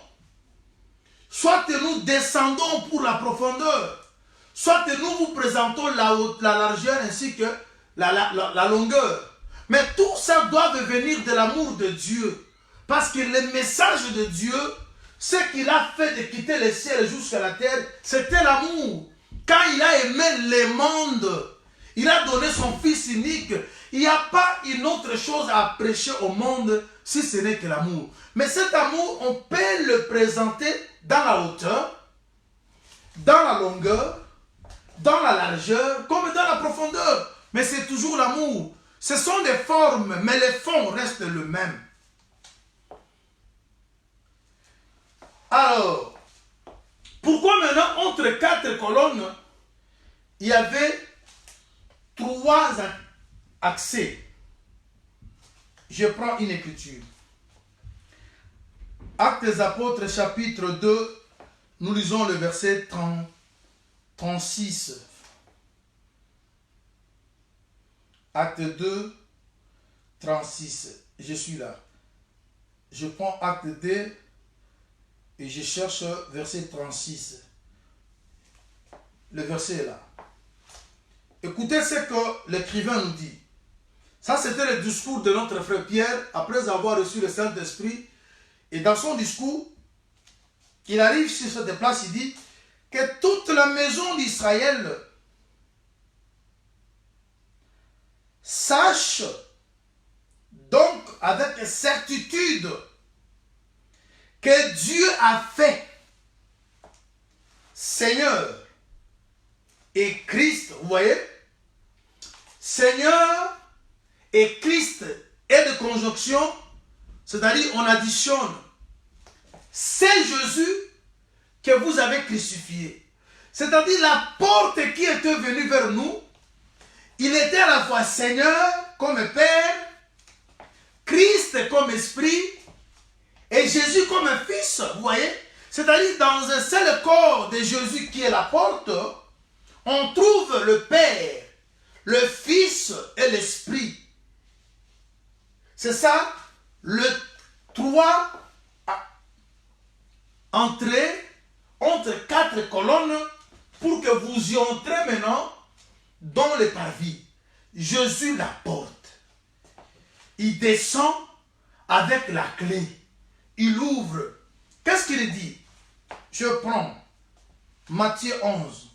soit nous descendons pour la profondeur, soit nous vous présentons la largeur ainsi que la longueur. Mais tout ça doit venir de l'amour de Dieu. Parce que le message de Dieu, ce qu'il a fait de quitter le ciel jusqu'à la terre, c'était l'amour. Quand il a aimé le monde, il a donné son Fils unique. Il n'y a pas une autre chose à prêcher au monde si ce n'est que l'amour. Mais cet amour, on peut le présenter dans la hauteur, dans la longueur, dans la largeur, comme dans la profondeur. Mais c'est toujours l'amour. Ce sont des formes, mais les fonds restent le même. Alors, pourquoi maintenant, entre 4 colonnes, il y avait 3 accès? Je prends une écriture. Actes des Apôtres, chapitre 2, nous lisons le verset 36. Acte 2, 36. Je suis là. Je prends acte D et je cherche verset 36. Le verset est là. Écoutez ce que l'écrivain nous dit. Ça, c'était le discours de notre frère Pierre après avoir reçu le Saint-Esprit. Et dans son discours, il arrive sur cette place, il dit que toute la maison d'Israël sache donc avec certitude que Dieu a fait Seigneur et Christ, vous voyez, Seigneur et Christ est de conjonction, c'est-à-dire on additionne. C'est Jésus que vous avez crucifié. C'est-à-dire la porte qui était venue vers nous, il était à la fois Seigneur comme Père, Christ comme Esprit et Jésus comme Fils, vous voyez. C'est-à-dire dans un seul corps de Jésus qui est la porte, on trouve le Père, le Fils et l'Esprit. C'est ça, le 3 entrées entre 4 colonnes pour que vous y entrez maintenant dans le parvis. Jésus la porte. Il descend avec la clé. Il ouvre. Qu'est-ce qu'il dit? Je prends Matthieu 11.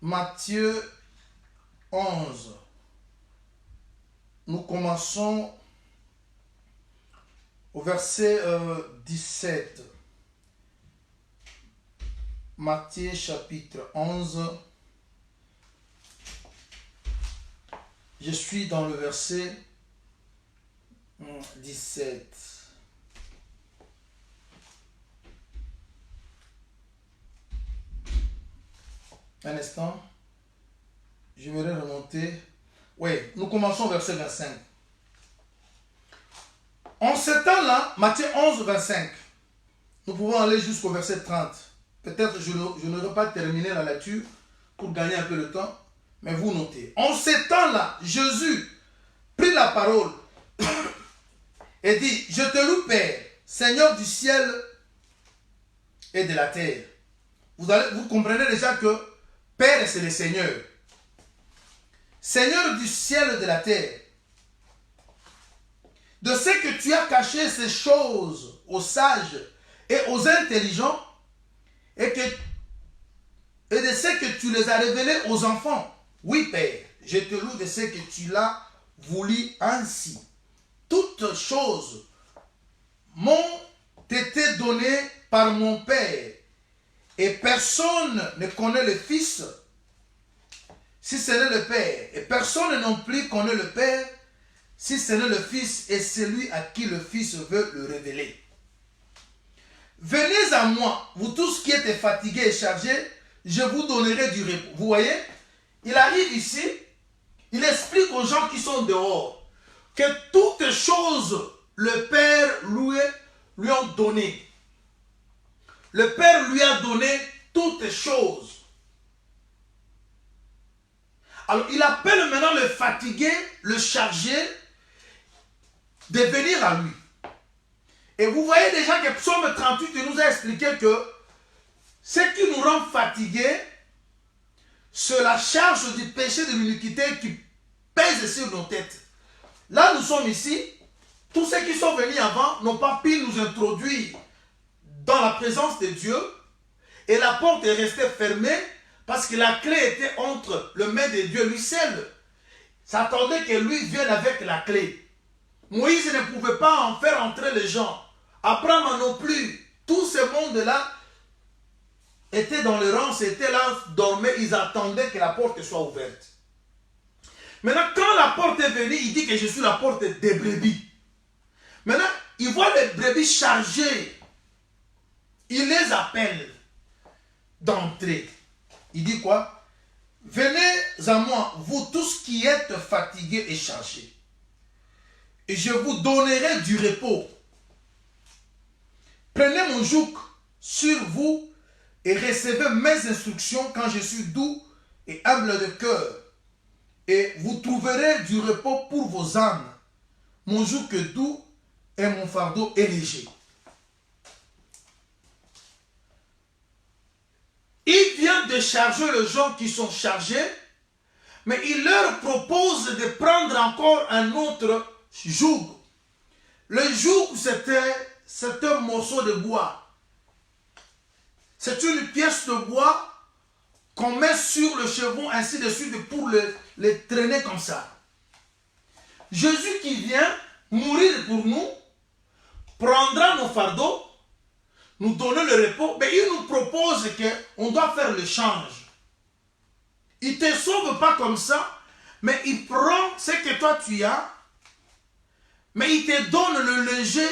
Matthieu 11. Nous commençons au verset 17. Matthieu chapitre 11. Je suis dans le verset 17. Un instant. Je vais remonter. Oui, nous commençons au verset 25. En ce temps-là, Matthieu 11, 25, nous pouvons aller jusqu'au verset 30. Peut-être je n'aurai pas terminé la lecture pour gagner un peu de temps, mais vous notez. En ce temps-là, Jésus prit la parole et dit, je te loue Père, Seigneur du ciel et de la terre. Vous comprenez déjà que Père, c'est le Seigneur. Seigneur du ciel et de la terre, de ce que tu as caché ces choses aux sages et aux intelligents, et de ce que tu les as révélés aux enfants. Oui, Père, je te loue de ce que tu l'as voulu ainsi. Toutes choses m'ont été données par mon Père, et personne ne connaît le Fils si ce n'est le Père, et personne non plus connaît le Père si ce n'est le Fils et celui à qui le Fils veut le révéler. Venez à moi, vous tous qui êtes fatigués et chargés, je vous donnerai du repos. Vous voyez, il arrive ici, il explique aux gens qui sont dehors que toutes choses, le Père lui a donné. Le Père lui a donné toutes choses. Alors, il appelle maintenant le fatigué, le chargé, de venir à lui. Et vous voyez déjà que Psaume 38 nous a expliqué que ce qui nous rend fatigués, c'est la charge du péché de l'iniquité qui pèse sur nos têtes. Là, nous sommes ici. Tous ceux qui sont venus avant n'ont pas pu nous introduire dans la présence de Dieu. Et la porte est restée fermée parce que la clé était entre le maître de Dieu lui seul. Ça attendait que lui vienne avec la clé. Moïse ne pouvait pas en faire entrer les gens. Abraham non plus. Tout ce monde-là était dans le rang, c'était là, dormait, ils attendaient que la porte soit ouverte. Maintenant, quand la porte est venue, il dit que je suis la porte des brebis. Maintenant, il voit les brebis chargées. Il les appelle d'entrer. Il dit quoi? Venez à moi, vous tous qui êtes fatigués et chargés, et je vous donnerai du repos. Prenez mon joug sur vous et recevez mes instructions quand je suis doux et humble de cœur. Et vous trouverez du repos pour vos âmes. mon joug est doux et mon fardeau est léger. Il vient de charger les gens qui sont chargés, mais il leur propose de prendre encore un autre joug. Le joug, c'est un morceau de bois. C'est une pièce de bois qu'on met sur le chevaux, ainsi de suite, pour le traîner comme ça. Jésus qui vient mourir pour nous, prendra nos fardeaux, nous donner le repos, mais il nous propose qu'on doit faire le change. Il ne te sauve pas comme ça, mais il prend ce que toi tu as, mais il te donne le léger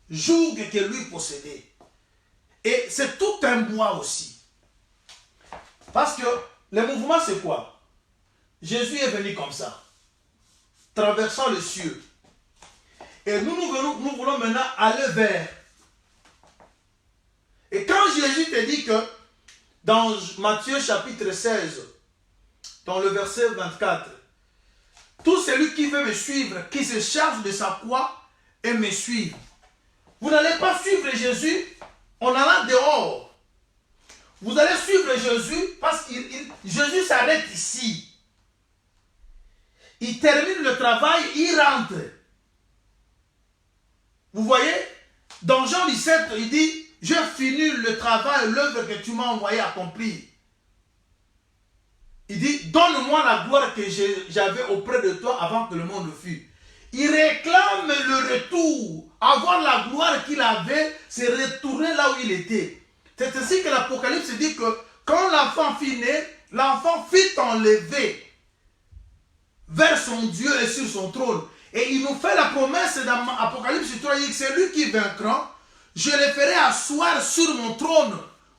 joug que lui possédait. Et c'est tout un bois aussi. Parce que le mouvement c'est quoi? Jésus est venu comme ça, traversant le cieux. Et nous voulons maintenant aller vers. Et quand Jésus te dit que dans Matthieu chapitre 16, dans le verset 24, tout celui qui veut me suivre, qui se charge de sa croix et me suivre. Vous n'allez pas suivre Jésus en allant dehors. Vous allez suivre Jésus parce que Jésus s'arrête ici. Il termine le travail, il rentre. Vous voyez, dans Jean 17, il dit, j'ai fini le travail, l'œuvre que tu m'as envoyé accomplir. Il dit, donne-moi la gloire que j'avais auprès de toi avant que le monde fût. Il réclame le retour. Avoir la gloire qu'il avait, c'est retourner là où il était. C'est ainsi que l'Apocalypse dit que quand l'enfant fut né, l'enfant fut enlevé vers son Dieu et sur son trône. Et il nous fait la promesse dans Apocalypse 3, il dit, c'est lui qui vaincra, je le ferai asseoir sur mon trône,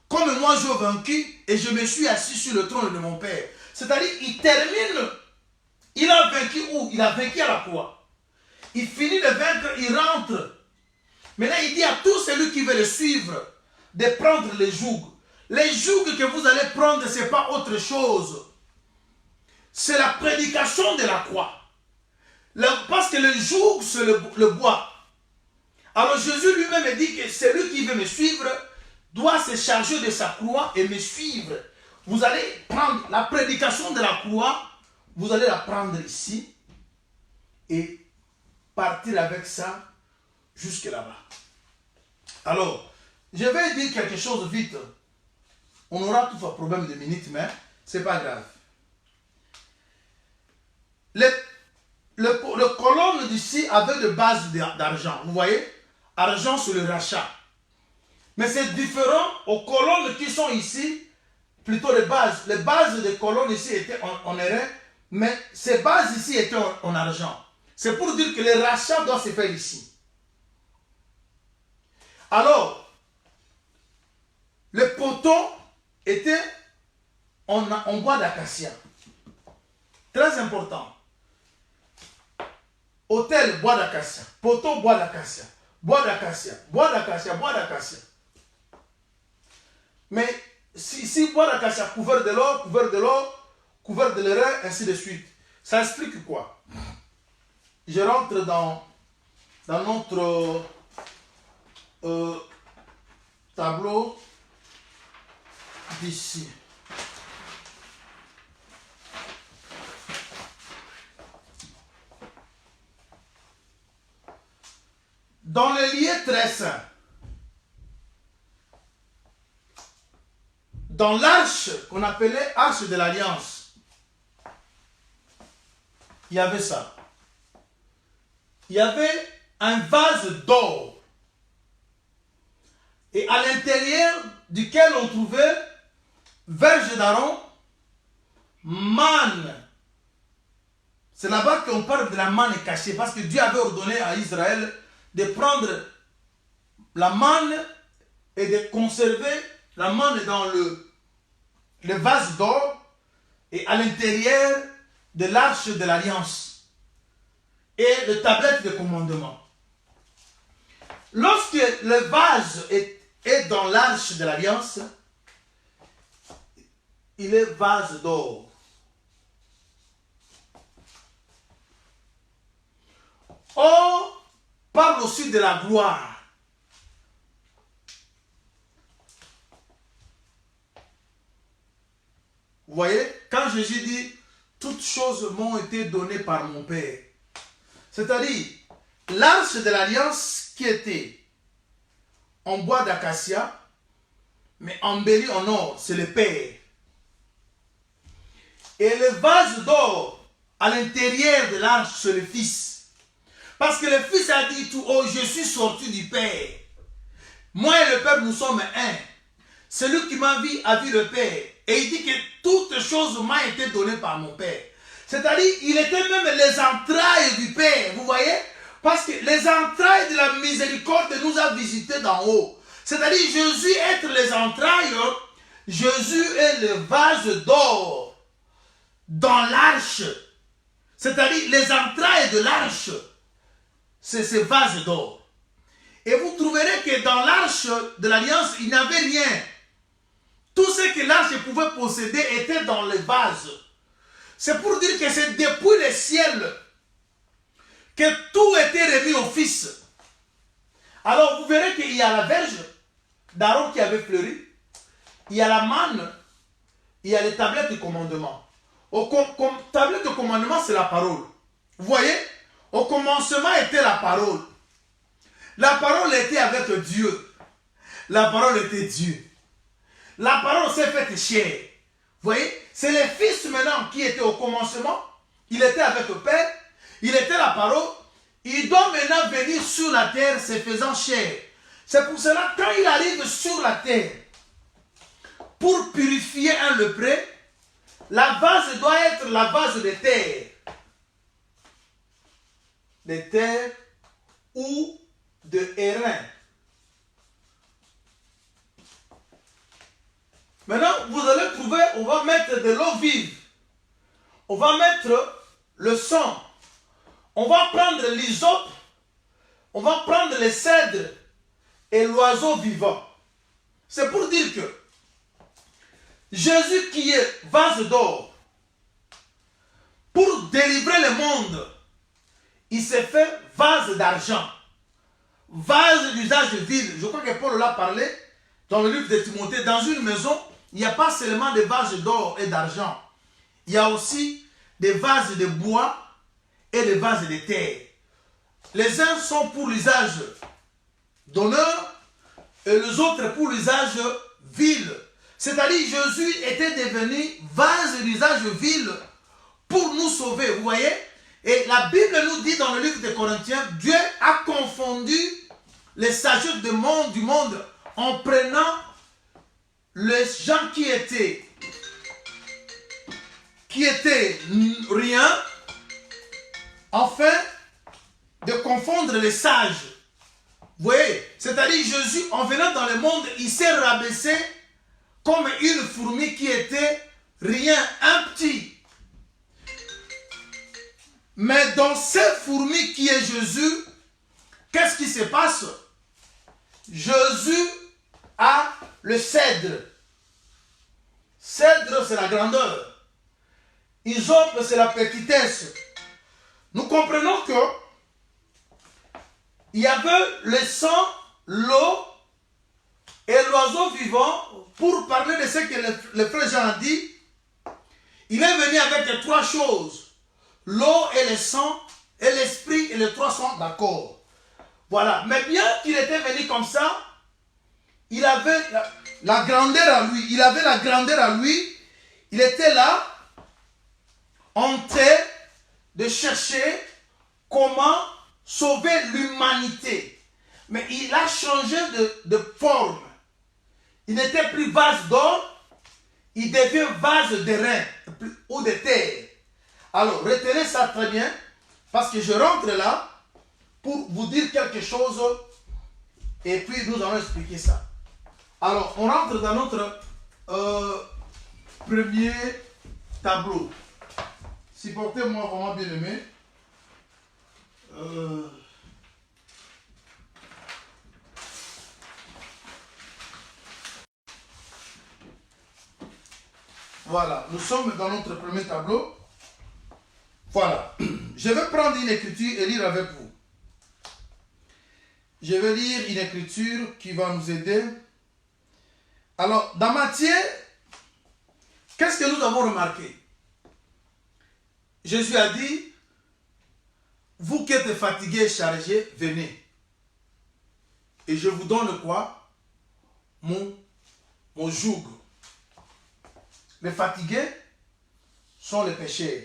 comme moi j'ai vaincu, et je me suis assis sur le trône de mon Père. C'est-à-dire, il termine, il a vaincu où? Il a vaincu à la croix. Il finit de vaincre, il rentre. Maintenant, il dit à tout celui qui veut le suivre, de prendre les jougs. Les jougs que vous allez prendre, ce n'est pas autre chose. C'est la prédication de la croix. Parce que le joug, c'est le bois. Alors Jésus lui-même dit que celui qui veut me suivre doit se charger de sa croix et me suivre. Vous allez prendre la prédication de la croix, vous allez la prendre ici et partir avec ça jusque là-bas. Alors, je vais dire quelque chose vite. On aura tout un problème de minutes, mais ce n'est pas grave. Le colonne d'ici avait de base d'argent. Vous voyez? Argent sur le rachat. Mais c'est différent aux colonnes qui sont ici, plutôt les bases. Les bases des colonnes ici étaient en airain, mais ces bases ici étaient en argent. C'est pour dire que le rachat doit se faire ici. Alors, le poteau était en bois d'acacia. Très important. Autel, bois d'acacia. Poteau, bois d'acacia. Bois d'acacia. Bois d'acacia. Bois d'acacia. Mais si bois d'acacia couvert de l'or, couvert de l'airain, ainsi de suite. Ça explique quoi? Je rentre dans notre tableau d'ici. Dans le lieu très saint, dans l'arche qu'on appelait arche de l'alliance, il y avait ça. Il y avait un vase d'or. Et à l'intérieur duquel on trouvait verge d'Aaron, manne. C'est là-bas qu'on parle de la manne cachée, parce que Dieu avait ordonné à Israël de prendre la manne et de conserver la manne dans le vase d'or et à l'intérieur de l'arche de l'alliance et de tablette de commandement. Lorsque le vase est dans l'arche de l'alliance, il est vase d'or. On parle aussi de la gloire. Vous voyez, quand Jésus dit, toutes choses m'ont été données par mon Père. C'est-à-dire, l'arche de l'alliance qui était en bois d'acacia, mais embellie en or, c'est le Père. Et le vase d'or à l'intérieur de l'arche, c'est le Fils. Parce que le Fils a dit tout haut, je suis sorti du Père. Moi et le Père, nous sommes un. Celui qui m'a vu a vu le Père. Et il dit que toutes choses m'ont été données par mon Père. C'est-à-dire, il était même les entrailles du Père. Vous voyez? Parce que les entrailles de la miséricorde nous a visités d'en haut. C'est-à-dire, Jésus être les entrailles, Jésus est le vase d'or dans l'arche. C'est-à-dire, les entrailles de l'arche, c'est ce vase d'or. Et vous trouverez que dans l'arche de l'alliance, il n'y avait rien. Tout ce que l'arche pouvait posséder était dans le vase. C'est pour dire que c'est depuis le ciel que tout était remis au Fils. Alors vous verrez qu'il y a la verge d'Aaron qui avait fleuri, il y a la manne, il y a les tablettes de commandement. Tablette de commandement, c'est la parole. Vous voyez, au commencement était la parole. La parole était avec Dieu. La parole était Dieu. La parole s'est faite chair. Vous voyez, c'est le Fils maintenant qui était au commencement. Il était avec le Père. Il était la parole. Il doit maintenant venir sur la terre se faisant chair. C'est pour cela quand il arrive sur la terre, pour purifier un lépreux, la vase doit être la vase de terre. De terre ou de airain. Maintenant, vous allez trouver, on va mettre de l'eau vive. On va mettre le sang. On va prendre l'hysope. On va prendre les cèdres et l'oiseau vivant. C'est pour dire que Jésus qui est vase d'or, pour délivrer le monde, il s'est fait vase d'argent. Vase d'usage vil. Je crois que Paul l'a parlé dans le livre de Timothée. Dans une maison, il n'y a pas seulement des vases d'or et d'argent. Il y a aussi des vases de bois et des vases de terre. Les uns sont pour l'usage d'honneur et les autres pour l'usage vil. C'est-à-dire Jésus était devenu vase d'usage vil pour nous sauver. Vous voyez? Et la Bible nous dit dans le livre des Corinthiens, Dieu a confondu les sagesses du monde en prenant les gens qui étaient rien, afin de confondre les sages. Vous voyez? C'est-à-dire Jésus, en venant dans le monde, il s'est rabaissé comme une fourmi qui était rien, un petit. Mais dans cette fourmi qui est Jésus, qu'est-ce qui se passe? Jésus a le cèdre. Cèdre, c'est la grandeur. Hysope, c'est la petitesse. Nous comprenons que il y avait le sang, l'eau et l'oiseau vivant. Pour parler de ce que le frère Jean a dit, il est venu avec les trois choses. L'eau et le sang et l'esprit, et les trois sont d'accord. Voilà. Mais bien qu'il était venu comme ça, il avait la grandeur à lui. Il avait la grandeur à lui. Il était là, en train de chercher comment sauver l'humanité. Mais il a changé de forme. Il n'était plus vase d'or, il devient vase de rein ou de terre. Alors, retenez ça très bien, parce que je rentre là pour vous dire quelque chose et puis nous allons expliquer ça. Alors, on rentre dans notre premier tableau. Supportez-moi vraiment bien aimé. Voilà, nous sommes dans notre premier tableau. Voilà, je vais prendre une écriture et lire avec vous. Je vais lire une écriture qui va nous aider. Alors, dans Matthieu, qu'est-ce que nous avons remarqué? Jésus a dit, vous qui êtes fatigués et chargés, venez. Et je vous donne quoi? Mon joug. Les fatigués sont les pécheurs.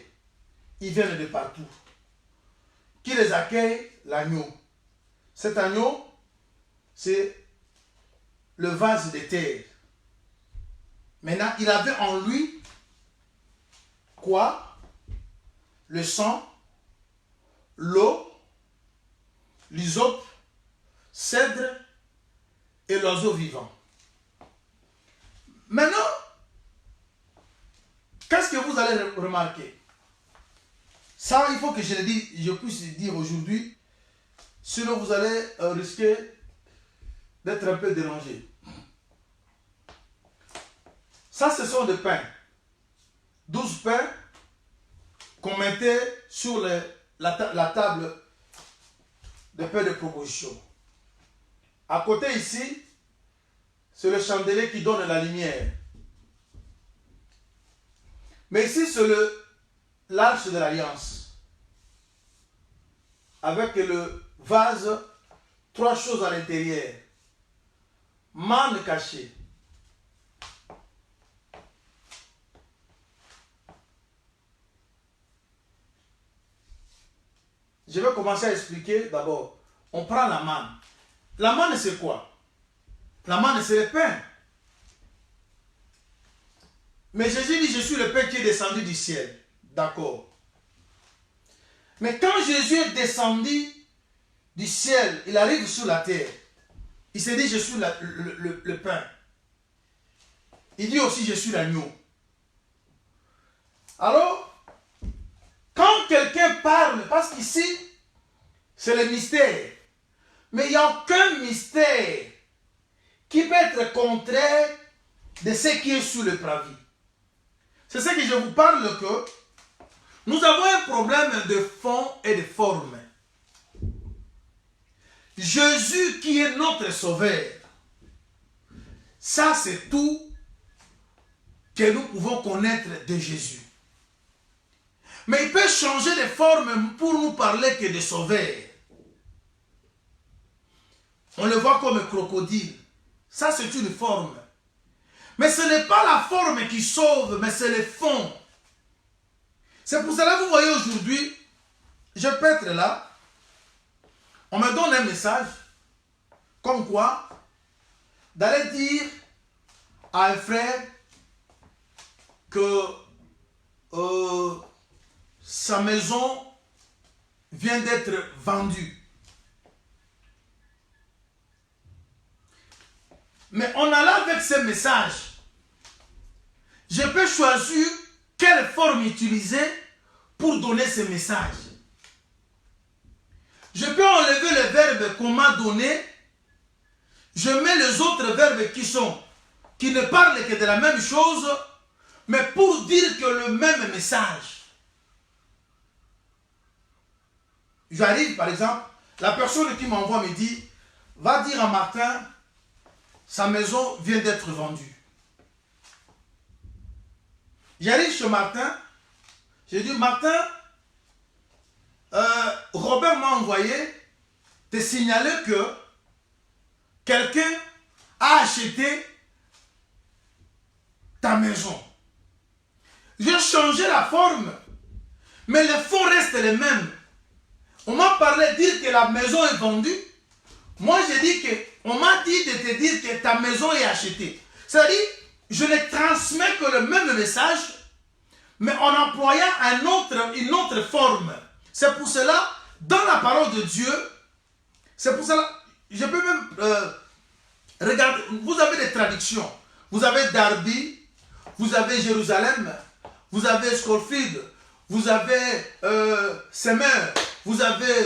Ils viennent de partout. Qui les accueille? L'agneau. Cet agneau, c'est le vase de terre. Maintenant, il avait en lui quoi? Le sang, l'eau, l'hysope, cèdre et l'oiseau vivant. Maintenant, qu'est-ce que vous allez remarquer? Ça, il faut que je puisse dire aujourd'hui, sinon vous allez risquer d'être un peu dérangé. Ça, ce sont des pains. 12 pains qu'on mettait sur la table de pain de proposition. À côté ici, c'est le chandelier qui donne la lumière. Mais ici, c'est l'arche de l'alliance. Avec le vase, 3 choses à l'intérieur. Manne cachée. Je vais commencer à expliquer d'abord. On prend la manne. La manne, c'est quoi? La manne, c'est le pain. Mais Jésus dit, je suis le pain qui est descendu du ciel. D'accord. Mais quand Jésus est descendu du ciel, il arrive sur la terre. Il s'est dit, je suis le pain. Il dit aussi, je suis l'agneau. Alors, quand quelqu'un parle, parce qu'ici, c'est le mystère. Mais il n'y a aucun mystère qui peut être contraire de ce qui est sous le pavé. C'est ce que je vous parle que nous avons un problème de fond et de forme. Jésus qui est notre sauveur, ça c'est tout que nous pouvons connaître de Jésus. Mais il peut changer de forme pour nous parler que de sauveur. On le voit comme un crocodile. Ça c'est une forme. Mais ce n'est pas la forme qui sauve, mais c'est le fond. C'est pour cela que vous voyez aujourd'hui, je peux être là, on me donne un message, comme quoi, d'aller dire à un frère que sa maison vient d'être vendue. Mais en allant avec ce message, je peux choisir quelle forme utiliser pour donner ce message. Je peux enlever le verbe qu'on m'a donné, je mets les autres verbes qui ne parlent que de la même chose, mais pour dire que le même message. J'arrive par exemple, la personne qui m'envoie me dit, va dire à Martin, sa maison vient d'être vendue. J'arrive chez Martin, je dis, Martin, Robert m'a envoyé te signaler que quelqu'un a acheté ta maison. J'ai changé la forme, mais le fond reste le même. On m'a parlé de dire que la maison est vendue. Moi, j'ai dit que, on m'a dit de te dire que ta maison est achetée. C'est-à-dire, je ne transmets que le même message, mais en employant une autre forme. C'est pour cela, dans la parole de Dieu, c'est pour cela, je peux même regarder, vous avez des traductions. Vous avez Darby, vous avez Jérusalem, vous avez Scofield, vous avez Semer, vous avez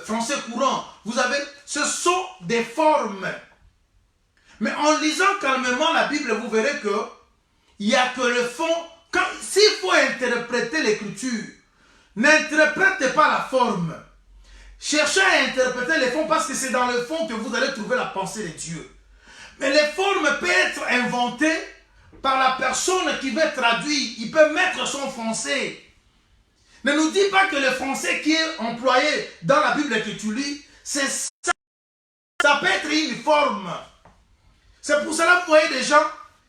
Français courant, vous avez, ce sont des formes. Mais en lisant calmement la Bible, vous verrez que il n'y a que le fond. S'il faut interpréter l'écriture, n'interprétez pas la forme. cherchez à interpréter les formes parce que c'est dans le fond que vous allez trouver la pensée de Dieu. Mais les formes peuvent être inventées par la personne qui veut traduire. Il peut mettre son français. Ne nous dis pas que le français qui est employé dans la Bible que tu lis, c'est ça. Ça peut être une forme. C'est pour cela que vous voyez des gens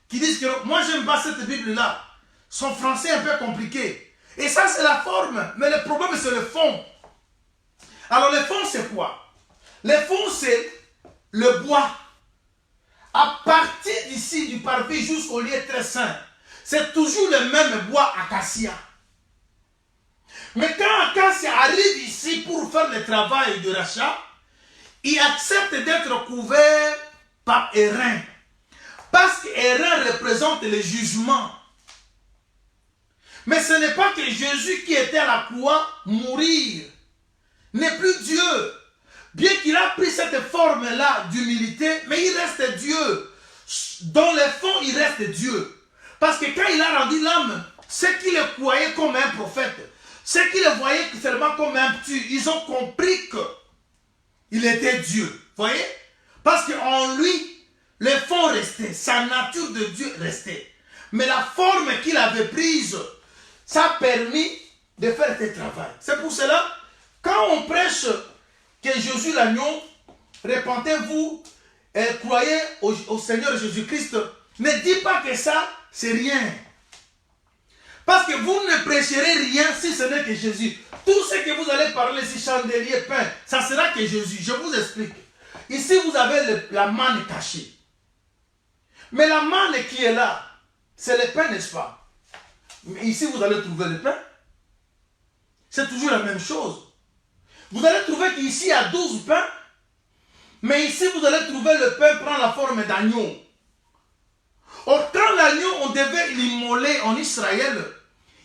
qui disent que moi j'aime pas cette Bible-là. Son français est un peu compliqué. Et ça c'est la forme. Mais le problème c'est le fond. Alors le fond c'est quoi? Le fond c'est le bois. À partir d'ici, du parvis jusqu'au lieu très saint, c'est toujours le même bois acacia. Mais quand Acacia arrive ici pour faire le travail de rachat, il accepte d'être couvert par Airain. Parce qu'Airain représente le jugement. Mais ce n'est pas que Jésus qui était à la croix mourir n'est plus Dieu. Bien qu'il a pris cette forme-là d'humilité, mais il reste Dieu. Dans le fond, il reste Dieu. Parce que quand il a rendu l'âme, ceux qui le croyaient comme un prophète, ceux qui le voyaient seulement comme un petit, ils ont compris qu'il était Dieu. Voyez? Parce qu'en lui, le fond restait, sa nature de Dieu restait. Mais la forme qu'il avait prise, ça a permis de faire ce travail. C'est pour cela, quand on prêche que Jésus l'agneau, repentez-vous et croyez au Seigneur Jésus-Christ, ne dites pas que ça, c'est rien. Parce que vous ne prêcherez rien si ce n'est que Jésus. Tout ce que vous allez parler, si chandelier, pain, ça sera que Jésus. Je vous explique. Ici, vous avez la manne cachée. Mais la manne qui est là, c'est le pain, n'est-ce pas? Mais ici, vous allez trouver le pain. C'est toujours la même chose. Vous allez trouver qu'ici, il y a 12 pains. Mais ici, vous allez trouver le pain prend la forme d'agneau. Or, quand l'agneau, on devait l'immoler en Israël,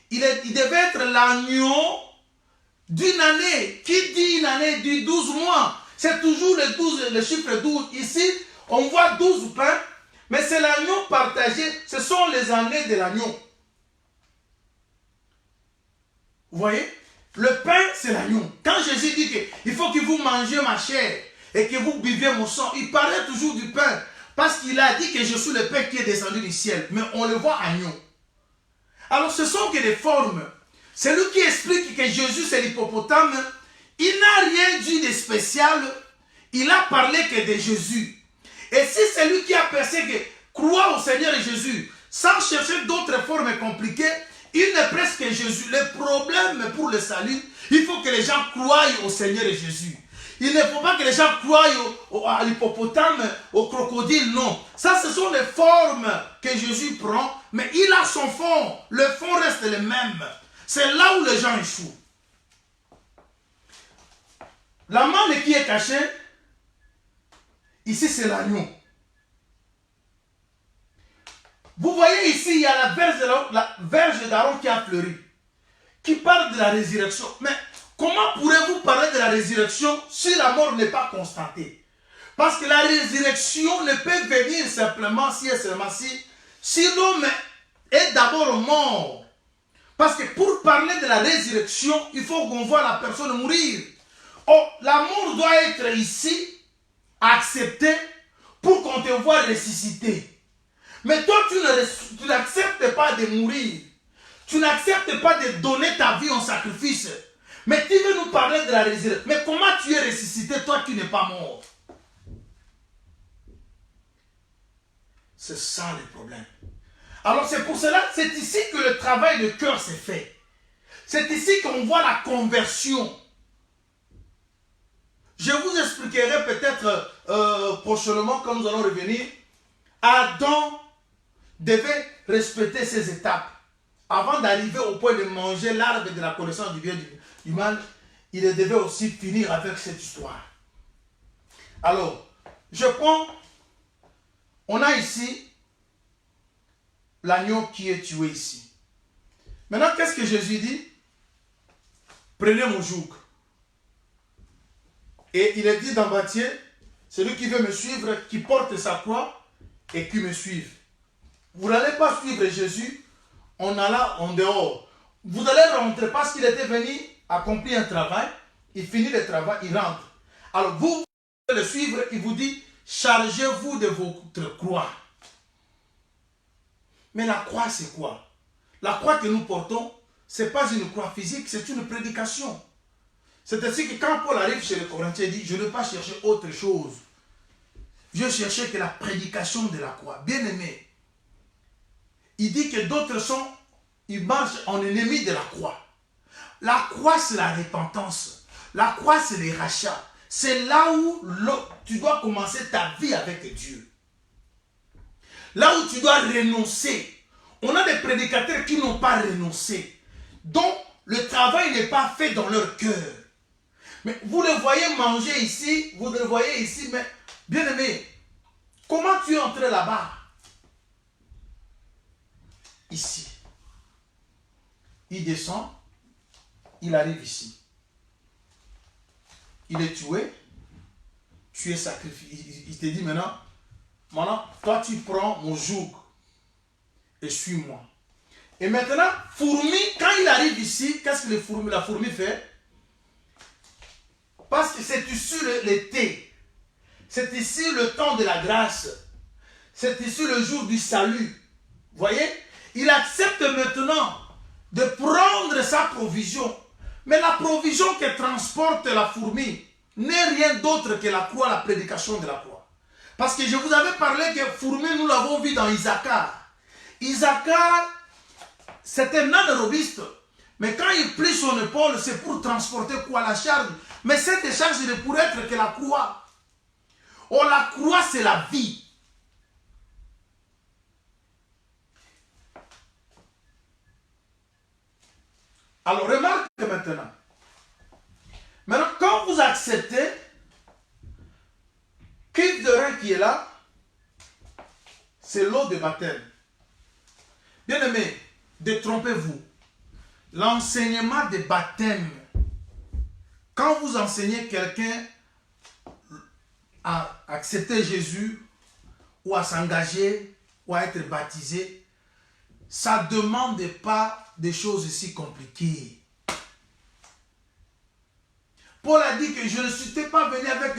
il devait être l'agneau d'une année. Qui dit une année dit 12 mois. C'est toujours le chiffre 12. Ici, on voit 12 pains, mais c'est l'agneau partagé. Ce sont les années de l'agneau. Vous voyez? Le pain, c'est l'agneau. Quand Jésus dit qu'il faut que vous mangez ma chair et que vous buviez mon sang, il parlait toujours du pain. Parce qu'il a dit que je suis le pain qui est descendu du ciel. Mais on le voit agneau. Alors ce sont que des formes. Celui qui explique que Jésus c'est l'hippopotame, il n'a rien dit de spécial. Il a parlé que de Jésus. Et si c'est lui qui a pensé que croire au Seigneur Jésus, sans chercher d'autres formes compliquées, il ne prêche que Jésus. Le problème pour le salut, il faut que les gens croient au Seigneur Jésus. Il ne faut pas que les gens croient à l'hippopotame, au crocodile, non. Ça, ce sont les formes que Jésus prend, mais il a son fond. Le fond reste le même. C'est là où les gens échouent. La manne qui est cachée, ici c'est l'agneau. Vous voyez ici, il y a la verge d'Aaron qui a fleuri, qui parle de la résurrection. Mais comment pourrez-vous parler de la résurrection si la mort n'est pas constatée? Parce que la résurrection ne peut venir simplement si l'homme est d'abord mort. Parce que pour parler de la résurrection, il faut qu'on voit la personne mourir. Oh, la mort doit être ici, acceptée, pour qu'on te voit ressusciter. Mais toi, tu n'acceptes pas de mourir. Tu n'acceptes pas de donner ta vie en sacrifice. Mais tu veux nous parler de la résurrection. Mais comment tu es ressuscité, toi qui n'es pas mort? C'est ça le problème. Alors c'est pour cela, c'est ici que le travail de cœur s'est fait. C'est ici qu'on voit la conversion. Je vous expliquerai peut-être prochainement, quand nous allons revenir. Adam devait respecter ces étapes. Avant d'arriver au point de manger l'arbre de la connaissance du bien et du mal, il devait aussi finir avec cette histoire. Alors, je prends, on a ici l'agneau qui est tué ici. Maintenant, qu'est-ce que Jésus dit? Prenez mon joug. Et il est dit dans Matthieu, celui qui veut me suivre, qui porte sa croix et qui me suive. Vous n'allez pas suivre Jésus en allant en dehors. Vous allez rentrer parce qu'il était venu accomplir un travail, Il finit le travail, il rentre. Alors vous le suivre, il vous dit, chargez-vous de votre croix. Mais la croix, c'est quoi? La croix que nous portons, ce n'est pas une croix physique, c'est une prédication. C'est ainsi que quand Paul arrive chez les Corinthiens, il dit, je ne veux pas chercher autre chose. Je cherchais que la prédication de la croix. Bien aimé, il dit que d'autres ils marchent en ennemi de la croix. La croix, c'est la repentance. La croix, c'est les rachats. C'est là où tu dois commencer ta vie avec Dieu. Là où tu dois renoncer. On a des prédicateurs qui n'ont pas renoncé. Donc, le travail n'est pas fait dans leur cœur. Mais vous le voyez manger ici, vous le voyez ici, mais bien aimé, comment tu es entré là-bas? Ici. Il descend, il arrive ici. Il est tué, tu es sacrifié. Il te dit maintenant, toi tu prends mon joug et suis-moi. Et maintenant, fourmi, quand il arrive ici, qu'est-ce que la fourmi fait? Parce que c'est ici l'été. C'est ici le temps de la grâce. C'est ici le jour du salut. Vous voyez? Il accepte maintenant de prendre sa provision. Mais la provision que transporte la fourmi n'est rien d'autre que la croix, la prédication de la croix. Parce que je vous avais parlé que fourmi, nous l'avons vu dans Isaacar. Isaacar, c'est un âne robuste. Mais quand il plie son épaule, c'est pour transporter quoi? La charge. Mais cette charge ne pourrait être que la croix. Oh, la croix, c'est la vie. Alors, remarque maintenant. Maintenant, quand vous acceptez, cuve de rein qui est là, c'est l'eau de baptême. Bien aimé, détrompez-vous. L'enseignement de baptême, quand vous enseignez quelqu'un à accepter Jésus, ou à s'engager, ou à être baptisé, ça ne demande pas des choses si compliquées. Paul a dit que je ne suis pas venu avec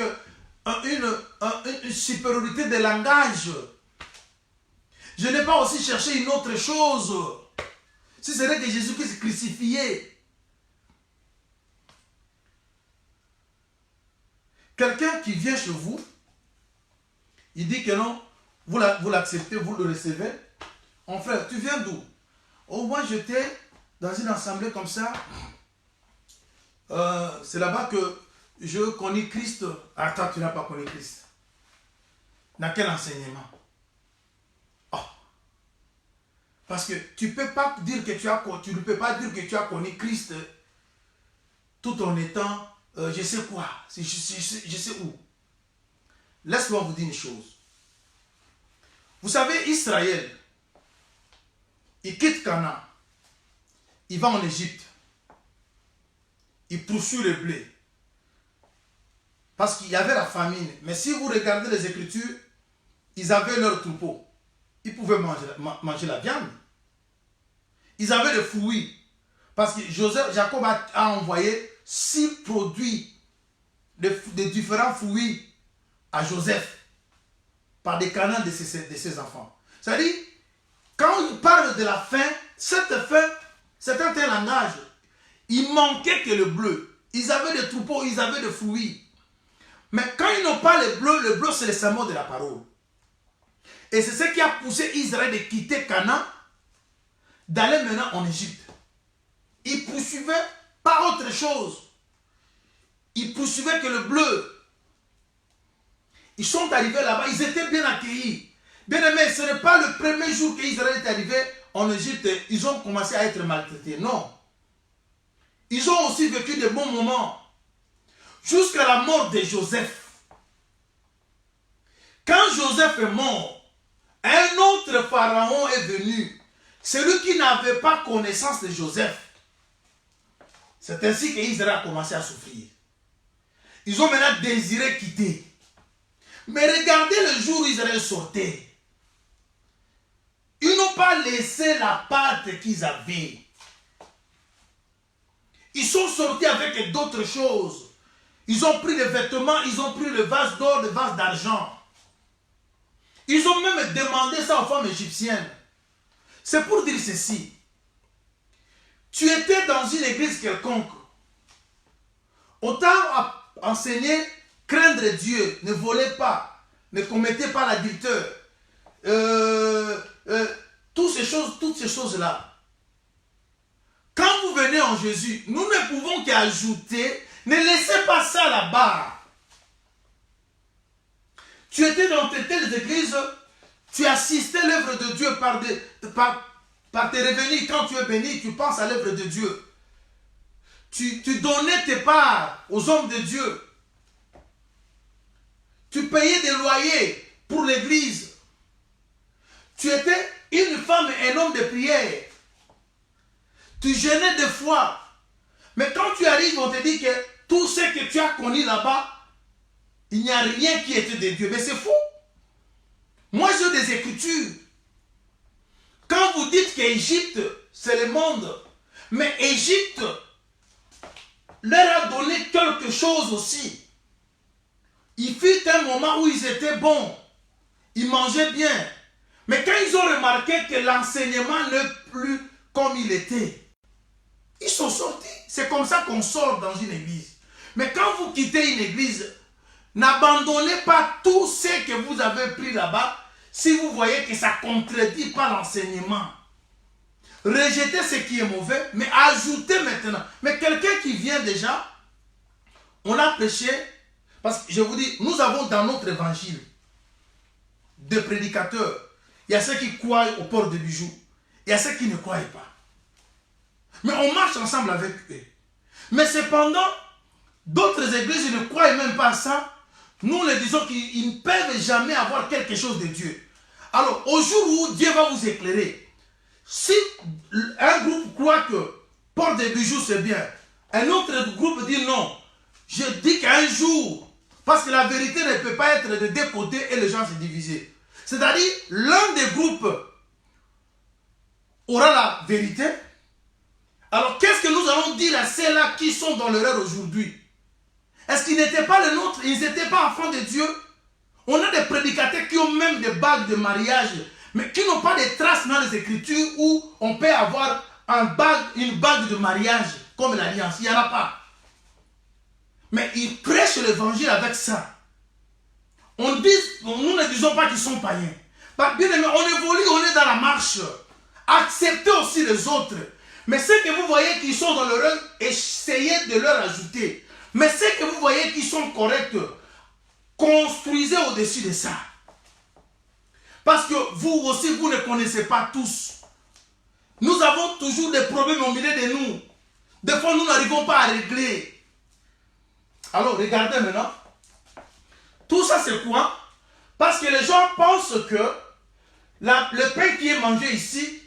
une supériorité de langage. Je n'ai pas aussi cherché une autre chose. Si ce n'est que Jésus-Christ crucifié. Quelqu'un qui vient chez vous, il dit que non, vous l'acceptez, vous le recevez. Mon frère, tu viens d'où? Oh, moi j'étais dans une assemblée comme ça. C'est là-bas que je connais Christ. Attends, tu n'as pas connu Christ. Dans quel enseignement? Oh. Parce que tu ne peux pas dire que tu as connu Christ tout en étant je sais quoi, je sais où. Laisse-moi vous dire une chose. Vous savez, Israël, il quitte Canaan, il va en Égypte, il poursuit le blé, parce qu'il y avait la famine. Mais si vous regardez les Écritures, ils avaient leur troupeau, ils pouvaient manger la viande, ils avaient des fruits, parce que Jacob a envoyé 6 produits de différents fruits à Joseph, par des canons de ses enfants. C'est-à-dire, quand il parle de la faim, cette faim, c'est un tel langage. Il manquait que le bleu. Ils avaient des troupeaux, ils avaient des fruits. Mais quand ils n'ont pas le bleu c'est le serment de la parole. Et c'est ce qui a poussé Israël de quitter Canaan, d'aller maintenant en Égypte. Ils poursuivaient pas autre chose. Ils poursuivaient que le bleu. Ils sont arrivés là-bas, ils étaient bien accueillis. Bien aimé, ce n'est pas le premier jour qu'Israël est arrivé en Égypte, ils ont commencé à être maltraités. Non. Ils ont aussi vécu de bons moments. Jusqu'à la mort de Joseph. Quand Joseph est mort, un autre pharaon est venu. Celui qui n'avait pas connaissance de Joseph. C'est ainsi qu'Israël a commencé à souffrir. Ils ont maintenant désiré quitter. Mais regardez le jour où Israël sortait. Ils n'ont pas laissé la pâte qu'ils avaient. ils sont sortis avec d'autres choses. Ils ont pris les vêtements, ils ont pris le vase d'or, le vase d'argent. Ils ont même demandé ça aux femmes égyptiennes. C'est pour dire ceci. Tu étais dans une église quelconque. On t'a enseigné craindre Dieu, ne volez pas, ne commettez pas l'adultère. Toutes ces choses-là. Quand vous venez en Jésus, nous ne pouvons qu'ajouter, ne laissez pas ça là-bas. Tu étais dans telles églises, tu assistais l'œuvre de Dieu par tes revenus. Quand tu es béni, tu penses à l'œuvre de Dieu. Tu donnais tes parts aux hommes de Dieu. Tu payais des loyers pour l'église. Tu étais une femme et un homme de prière. Tu jeûnais des fois. Mais quand tu arrives, on te dit que tout ce que tu as connu là-bas, il n'y a rien qui était de Dieu. Mais c'est faux. Moi, j'ai des écritures. Quand vous dites qu'Égypte, c'est le monde, mais Égypte leur a donné quelque chose aussi. Il fut un moment où ils étaient bons. Ils mangeaient bien. Mais quand ils ont remarqué que l'enseignement n'est plus comme il était, ils sont sortis. C'est comme ça qu'on sort dans une église. Mais quand vous quittez une église, n'abandonnez pas tout ce que vous avez pris là-bas si vous voyez que ça ne contredit pas l'enseignement. Rejetez ce qui est mauvais, mais ajoutez maintenant. Mais quelqu'un qui vient déjà, on a prêché, parce que je vous dis, nous avons dans notre évangile des prédicateurs. Il y a ceux qui croient au port de bijoux. Il y a ceux qui ne croient pas. Mais on marche ensemble avec eux. Mais cependant, d'autres églises ne croient même pas à ça. Nous les disons qu'ils ne peuvent jamais avoir quelque chose de Dieu. Alors, au jour où Dieu va vous éclairer, si un groupe croit que port de bijoux c'est bien, un autre groupe dit non, je dis qu'un jour, parce que la vérité ne peut pas être de deux côtés et les gens se diviser. C'est-à-dire, l'un des groupes aura la vérité. Alors, qu'est-ce que nous allons dire à ceux-là qui sont dans l'erreur aujourd'hui? Est-ce qu'ils n'étaient pas les nôtres? Ils n'étaient pas enfants de Dieu? On a des prédicateurs qui ont même des bagues de mariage, mais qui n'ont pas de traces dans les Écritures où on peut avoir une bague de mariage comme l'alliance. Il n'y en a pas. Mais ils prêchent l'évangile avec ça. Nous ne disons pas qu'ils sont païens. Bien aimé, on évolue, on est dans la marche. Acceptez aussi les autres. Mais ceux que vous voyez qui sont dans l'erreur, essayez de leur ajouter. Mais ceux que vous voyez qui sont corrects, construisez au-dessus de ça. Parce que vous aussi, vous ne connaissez pas tous. Nous avons toujours des problèmes au milieu de nous. Des fois, nous n'arrivons pas à régler. Alors, regardez maintenant. Tout ça, c'est quoi? Parce que les gens pensent que le pain qui est mangé ici,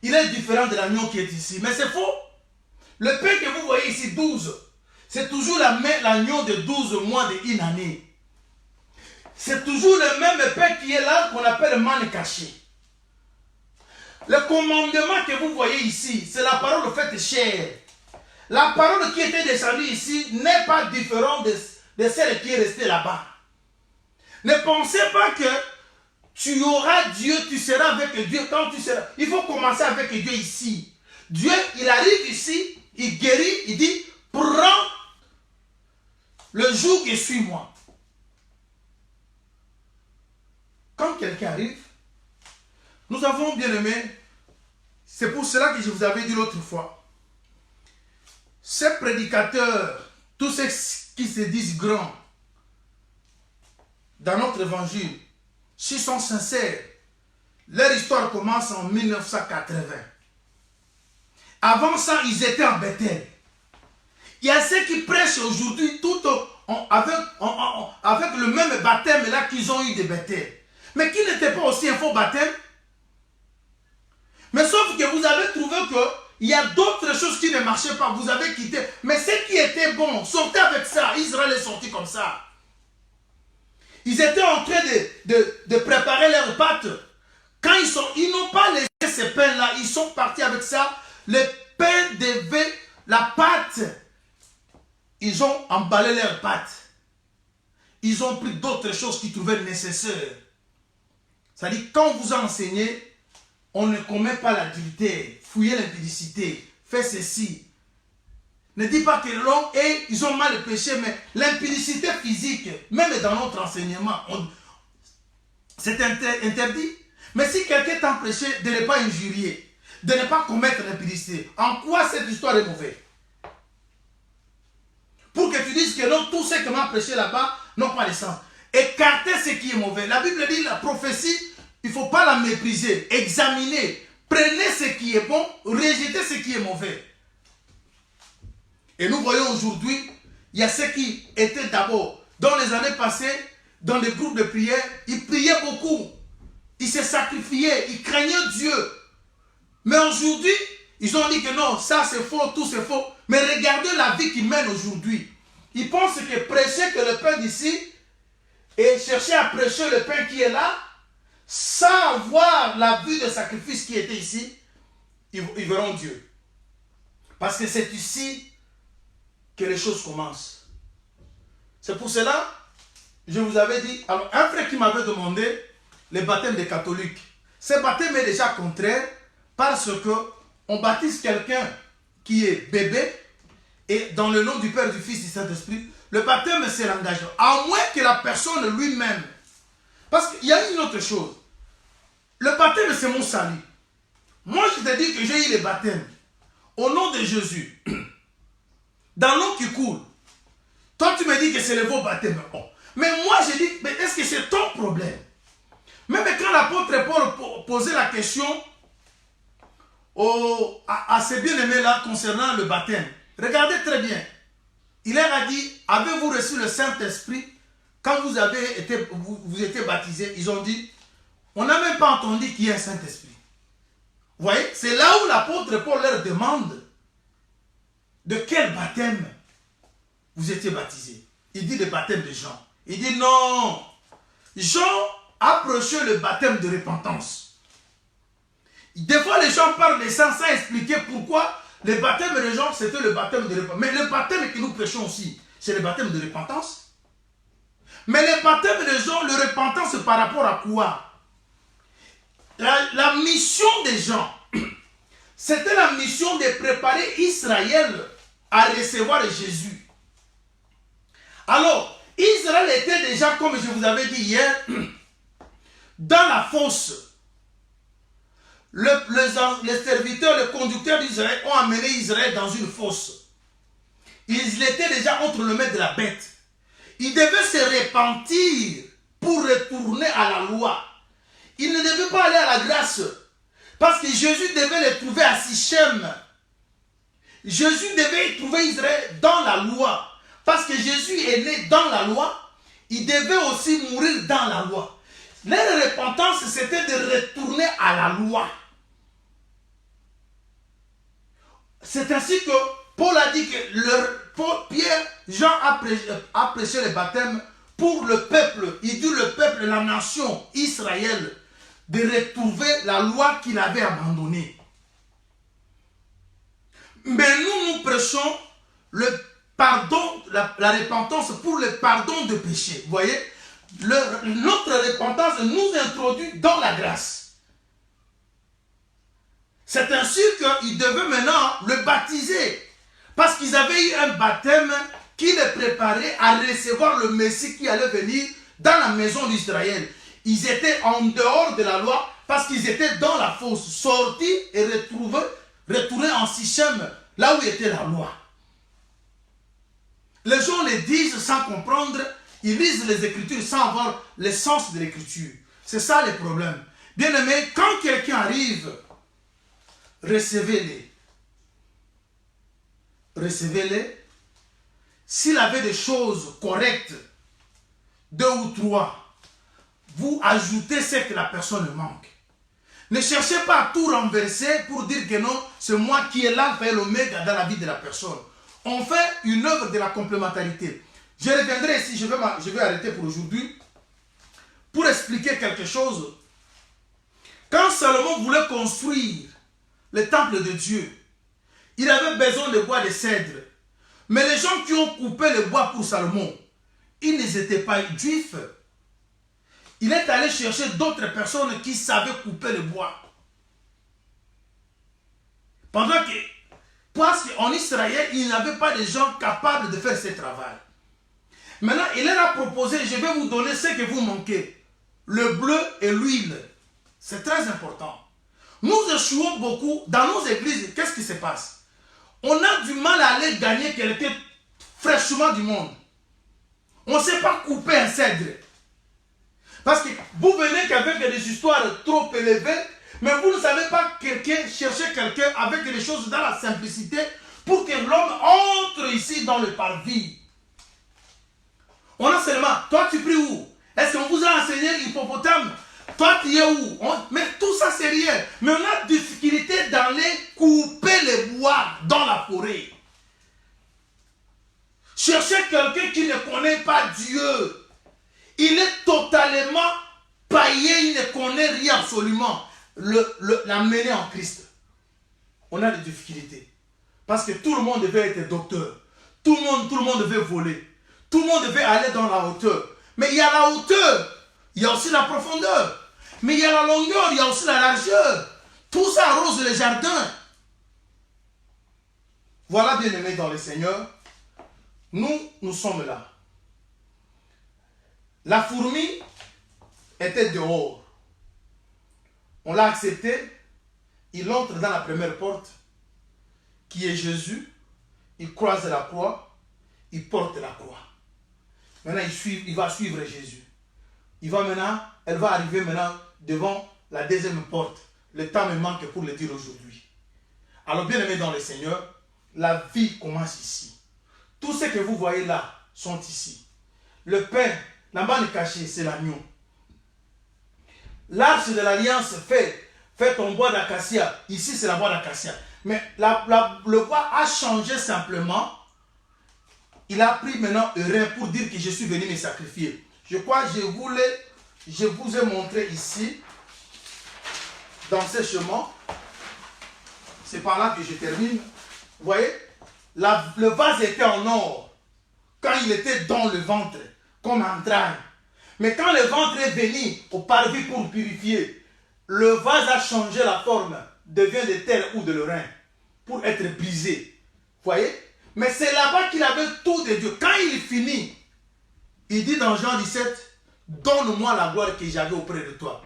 il est différent de l'agneau qui est ici. Mais c'est faux. Le pain que vous voyez ici, 12, c'est toujours l'agneau de 12 mois d'une année. C'est toujours le même pain qui est là, qu'on appelle le manne caché. Le commandement que vous voyez ici, c'est la parole faite chair. La parole qui était descendue ici n'est pas différente de celle qui est restée là-bas. Ne pensez pas que tu auras Dieu, tu seras avec Dieu quand tu seras. Il faut commencer avec Dieu ici. Dieu, il arrive ici, il guérit, il dit, prends le joug et suis-moi. Quand quelqu'un arrive, nous avons bien aimé, c'est pour cela que je vous avais dit l'autre fois, ces prédicateurs, tous ceux qui se disent grands dans notre évangile, s'ils sont sincères, leur histoire commence en 1980. Avant ça, ils étaient en Bethel. Il y a ceux qui prêchent aujourd'hui tout avec le même baptême là qu'ils ont eu de Bethel. Mais qui n'était pas aussi un faux baptême. Mais sauf que vous avez trouvé qu'il y a d'autres choses qui ne marchaient pas. Vous avez quitté. Mais ce qui était bon, sortez avec ça. Israël est sorti comme ça. Ils étaient en train de préparer leurs pâtes. Quand ils n'ont pas laissé ces pains-là, ils sont partis avec ça. Le pain devait, la pâte ils ont emballé leurs pattes. Ils ont pris d'autres choses qu'ils trouvaient nécessaires. C'est-à-dire, quand on vous a enseigné, on ne commet pas l'adultère, fouillez l'impudicité, faites ceci. Ne dis pas que l'homme et ils ont mal péché, mais l'impudicité physique, même dans notre enseignement, c'est interdit. Mais si quelqu'un t'a prêché de ne pas injurier, de ne pas commettre l'impudicité, en quoi cette histoire est mauvaise? Pour que tu dises que non, tout ce que m'a prêché là-bas n'ont pas de sens. Écartez ce qui est mauvais. La Bible dit la prophétie, il ne faut pas la mépriser. Examinez. Prenez ce qui est bon, rejetez ce qui est mauvais. Et nous voyons aujourd'hui, il y a ceux qui étaient d'abord, dans les années passées, dans des groupes de prière, ils priaient beaucoup. Ils se sacrifiaient, ils craignaient Dieu. Mais aujourd'hui, ils ont dit que non, ça c'est faux, tout c'est faux. Mais regardez la vie qu'ils mènent aujourd'hui. Ils pensent que prêcher que le pain d'ici et chercher à prêcher le pain qui est là, sans voir la vue de sacrifice qui était ici, ils verront Dieu. Parce que c'est ici que les choses commencent. C'est pour cela, je vous avais dit, alors un frère qui m'avait demandé le baptême des catholiques. Ce baptême est déjà contraire parce que on baptise quelqu'un qui est bébé et dans le nom du Père, du Fils et du Saint-Esprit, le baptême c'est l'engagement. À moins que la personne lui-même, parce qu'il y a une autre chose, le baptême c'est mon salut. Moi je te dis que j'ai eu le baptême au nom de Jésus, dans l'eau qui coule. Toi tu me dis que c'est le beau baptême. Oh. Mais moi je dis, mais est-ce que c'est ton problème? Même quand l'apôtre Paul posait la question à ses bien-aimés là concernant le baptême, regardez très bien. Il leur a dit, avez-vous reçu le Saint-Esprit quand vous étiez baptisés? Ils ont dit, on n'a même pas entendu qu'il y ait un Saint-Esprit. Vous voyez, c'est là où l'apôtre Paul leur demande de quel baptême vous étiez baptisés. Il dit le baptême de Jean. Il dit non, Jean a prêché le baptême de repentance. Des fois, les gens parlent de ça sans expliquer pourquoi le baptême de Jean, c'était le baptême de repentance. Mais le baptême que nous prêchons aussi, c'est le baptême de repentance. Mais le baptême de Jean, le repentance, c'est par rapport à quoi? La mission des gens, c'était la mission de préparer Israël à recevoir Jésus. Alors, Israël était déjà, comme je vous avais dit hier, dans la fosse. Les serviteurs, les conducteurs d'Israël ont amené Israël dans une fosse. Ils étaient déjà entre les mains de la bête. Ils devaient se repentir pour retourner à la loi. Ils ne devaient pas aller à la grâce. Parce que Jésus devait les trouver à Sichem. Jésus devait trouver Israël dans la loi. Parce que Jésus est né dans la loi. Il devait aussi mourir dans la loi. Leur repentance, c'était de retourner à la loi. C'est ainsi que Paul a dit que Pierre, Jean a prêché le baptême pour le peuple. Il dit le peuple, la nation, Israël, de retrouver la loi qu'il avait abandonnée. Mais nous prêchons le pardon, la repentance pour le pardon de péché. Vous voyez, notre repentance nous introduit dans la grâce. C'est ainsi qu'ils devaient maintenant le baptiser. Parce qu'ils avaient eu un baptême qui les préparait à recevoir le Messie qui allait venir dans la maison d'Israël. Ils étaient en dehors de la loi parce qu'ils étaient dans la fosse, sortis et retournés en Sichem, là où était la loi. Les gens les disent sans comprendre, ils lisent les Écritures sans avoir le sens de l'Écriture. C'est ça le problème. Bien aimé, quand quelqu'un arrive, recevez-les. Recevez-les. S'il avait des choses correctes, 2 ou 3, vous ajoutez ce que la personne manque. Ne cherchez pas à tout renverser pour dire que non, c'est moi qui est l'alpha et l'oméga dans la vie de la personne. On fait une œuvre de la complémentarité. Je reviendrai ici, je vais arrêter pour aujourd'hui, pour expliquer quelque chose. Quand Salomon voulait construire le temple de Dieu, il avait besoin de bois de cèdre. Mais les gens qui ont coupé le bois pour Salomon, ils n'étaient pas juifs. Il est allé chercher d'autres personnes qui savaient couper le bois. Pendant que, parce qu'en Israël, il n'y avait pas de gens capables de faire ce travail. Maintenant, il leur a proposé, je vais vous donner ce que vous manquez. Le bleu et l'huile. C'est très important. Nous échouons beaucoup dans nos églises. Qu'est-ce qui se passe? On a du mal à aller gagner quelqu'un fraîchement du monde. On ne sait pas couper un cèdre. Parce que vous venez qu'avec des histoires trop élevées, mais vous ne savez pas chercher quelqu'un avec des choses dans la simplicité pour que l'homme entre ici dans le parvis. On a seulement, toi tu pries où? Est-ce qu'on vous a enseigné l'hippopotame? Toi tu es où? Mais tout ça c'est rien. Mais on a difficulté d'aller couper les bois dans la forêt. Cherchez quelqu'un qui ne connaît pas Dieu. Il est totalement païen, il ne connaît rien absolument. L'amener en Christ. On a des difficultés. Parce que tout le monde devait être docteur. Tout le monde devait voler. Tout le monde devait aller dans la hauteur. Mais il y a la hauteur, il y a aussi la profondeur. Mais il y a la longueur, il y a aussi la largeur. Tout ça arrose les jardins. Voilà, bien-aimés dans le Seigneur. Nous sommes là. La fourmi était dehors. On l'a accepté. Il entre dans la première porte, qui est Jésus. Il croise la croix. Il porte la croix. Maintenant, il va suivre Jésus. Elle va arriver maintenant devant la deuxième porte. Le temps me manque pour le dire aujourd'hui. Alors, bien aimé dans le Seigneur, la vie commence ici. Tout ce que vous voyez là sont ici. Le pain, la manne cachée, c'est l'agneau. L'arche de l'alliance fait en bois d'acacia. Ici, c'est la bois d'acacia. Mais le bois a changé simplement. Il a pris maintenant un rein pour dire que je suis venu me sacrifier. Je crois que je vous ai montré ici, dans ce chemin. C'est par là que je termine. Vous voyez, le vase était en or quand il était dans le ventre, comme entraille. Mais quand le ventre est venu au parvis pour purifier, le vase a changé la forme, devient de terre ou de rein, pour être brisé. Vous voyez? Mais c'est là-bas qu'il avait tout de Dieu. Quand il finit, il dit dans Jean 17, donne-moi la gloire que j'avais auprès de toi.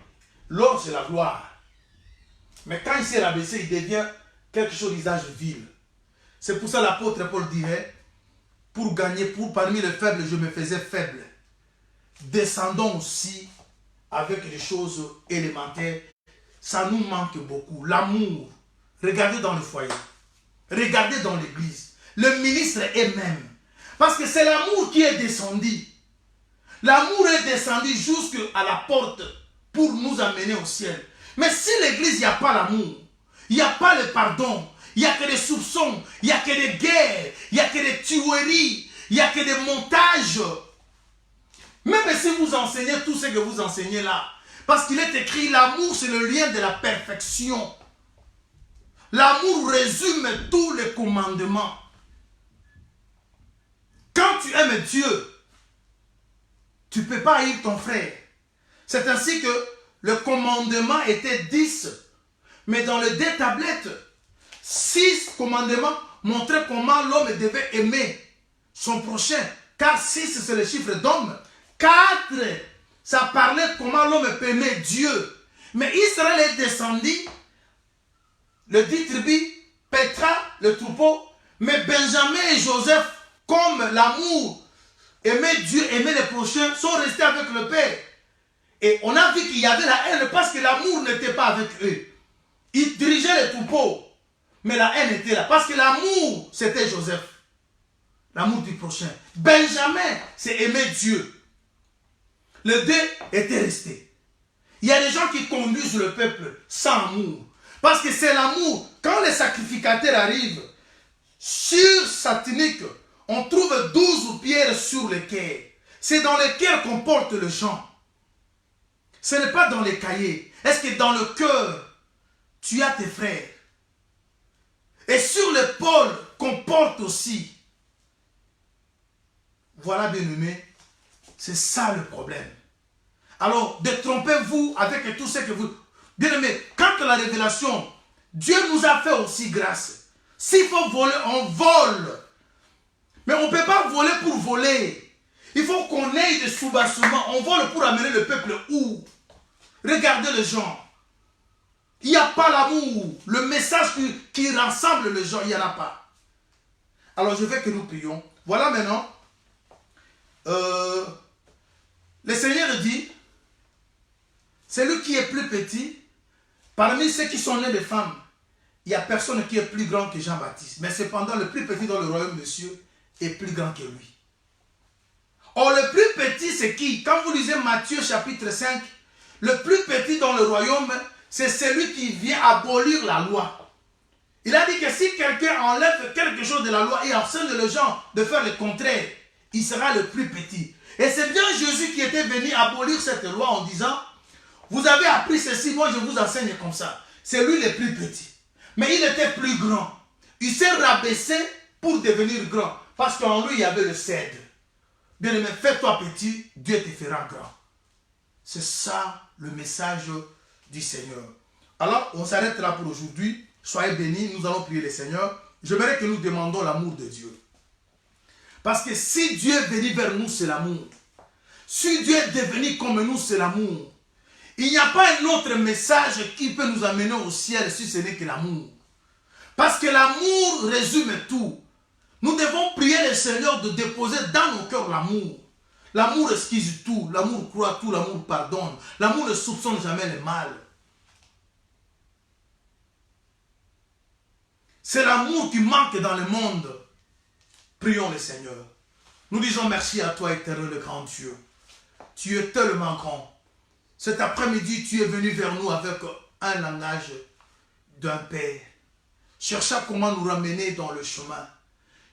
L'or, c'est la gloire. Mais quand il s'est rabaissé, il devient quelque chose d'usage vil. C'est pour ça l'apôtre Paul dirait, pour gagner, parmi les faibles, je me faisais faible. Descendons aussi avec les choses élémentaires. Ça nous manque beaucoup. L'amour. Regardez dans le foyer. Regardez dans l'église. Le ministre est même. Parce que c'est l'amour qui est descendu. L'amour est descendu jusqu'à la porte pour nous amener au ciel. Mais si l'église, il n'y a pas l'amour, il n'y a pas le pardon, il n'y a que des soupçons, il n'y a que des guerres, il n'y a que des tueries, il n'y a que des montages. Même si vous enseignez tout ce que vous enseignez là, parce qu'il est écrit, l'amour c'est le lien de la perfection. L'amour résume tous les commandements. Quand tu aimes Dieu, tu ne peux pas haïr ton frère. C'est ainsi que le commandement était 10. Mais dans les deux tablettes, 6 commandements montraient comment l'homme devait aimer son prochain. Car 6, c'est le chiffre d'homme. 4, ça parlait comment l'homme peut aimer Dieu. Mais Israël est descendu, le 10 tribus, Pétra, le troupeau, mais Benjamin et Joseph, comme l'amour, aimer Dieu, aimer les prochains, sont restés avec le Père. Et on a vu qu'il y avait la haine parce que l'amour n'était pas avec eux. Ils dirigeaient les troupeaux, mais la haine était là. Parce que l'amour, c'était Joseph. L'amour du prochain. Benjamin, c'est aimer Dieu. Les deux étaient restés. Il y a des gens qui conduisent le peuple sans amour. Parce que c'est l'amour. Quand les sacrificateurs arrivent, sur sa tunique, on trouve 12 pierres sur le cœur. C'est dans le cœur qu'on porte le chant. Ce n'est pas dans les cahiers. Est-ce que dans le cœur, tu as tes frères? Et sur l'épaule qu'on porte aussi Voilà, bien-aimé, c'est ça le problème. Alors, détrompez-vous avec tout ce que vous... Bien-aimé, quand la révélation, Dieu nous a fait aussi grâce. S'il faut voler, on vole. Mais on ne peut pas voler pour voler. Il faut qu'on ait des soubassements. On vole pour amener le peuple où? Regardez les gens. Il n'y a pas l'amour. Le message qui rassemble les gens, il n'y en a pas. Alors je veux que nous prions. Voilà maintenant. Le Seigneur dit, celui qui est plus petit, parmi ceux qui sont nés de femmes, il n'y a personne qui est plus grand que Jean-Baptiste. Mais cependant, le plus petit dans le royaume de Dieu est plus grand que lui. Or, le plus petit, c'est qui? Quand vous lisez Matthieu chapitre 5, le plus petit dans le royaume, c'est celui qui vient abolir la loi. Il a dit que si quelqu'un enlève quelque chose de la loi et enseigne les gens de faire le contraire, il sera le plus petit. Et c'est bien Jésus qui était venu abolir cette loi en disant, vous avez appris ceci, moi je vous enseigne comme ça. C'est lui le plus petit. Mais il était plus grand. Il s'est rabaissé pour devenir grand. Parce qu'en lui, il y avait le cèdre. Bien-aimé, fais-toi petit, Dieu te fera grand. C'est ça le message du Seigneur. Alors, on s'arrête là pour aujourd'hui. Soyez bénis, nous allons prier le Seigneur. J'aimerais que nous demandions l'amour de Dieu. Parce que si Dieu est venu vers nous, c'est l'amour. Si Dieu est devenu comme nous, c'est l'amour. Il n'y a pas un autre message qui peut nous amener au ciel si ce n'est que l'amour. Parce que l'amour résume tout. Nous devons prier le Seigneur de déposer dans nos cœurs l'amour. L'amour esquisse tout, l'amour croit tout, l'amour pardonne. L'amour ne soupçonne jamais le mal. C'est l'amour qui manque dans le monde. Prions le Seigneur. Nous disons merci à toi, éternel, le grand Dieu. Tu es tellement grand. Cet après-midi, tu es venu vers nous avec un langage d'un père. Chercha comment nous ramener dans le chemin.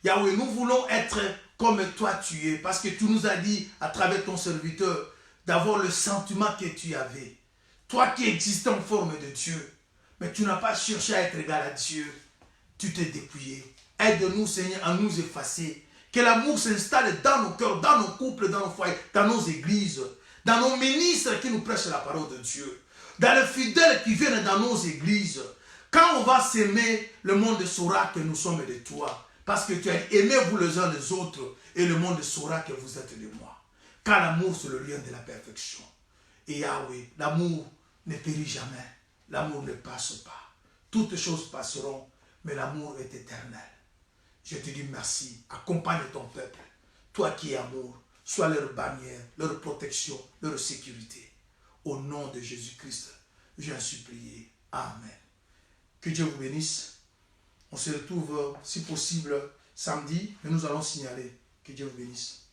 Yahweh, nous voulons être comme toi tu es, parce que tu nous as dit à travers ton serviteur d'avoir le sentiment que tu avais. Toi qui existais en forme de Dieu, mais tu n'as pas cherché à être égal à Dieu. Tu t'es dépouillé. Aide-nous, Seigneur, à nous effacer. Que l'amour s'installe dans nos cœurs, dans nos couples, dans nos foyers, dans nos églises, dans nos ministres qui nous prêchent la parole de Dieu, dans les fidèles qui viennent dans nos églises. Quand on va s'aimer, le monde saura que nous sommes de toi. Parce que tu as aimé vous les uns les autres et le monde saura que vous êtes de moi. Car l'amour, c'est le lien de la perfection. Et Yahweh, l'amour ne périt jamais. L'amour ne passe pas. Toutes choses passeront, mais l'amour est éternel. Je te dis merci. Accompagne ton peuple. Toi qui es amour, sois leur bannière, leur protection, leur sécurité. Au nom de Jésus-Christ, j'ai supplié. Amen. Que Dieu vous bénisse. On se retrouve, si possible, samedi, mais nous allons signaler. Que Dieu vous bénisse.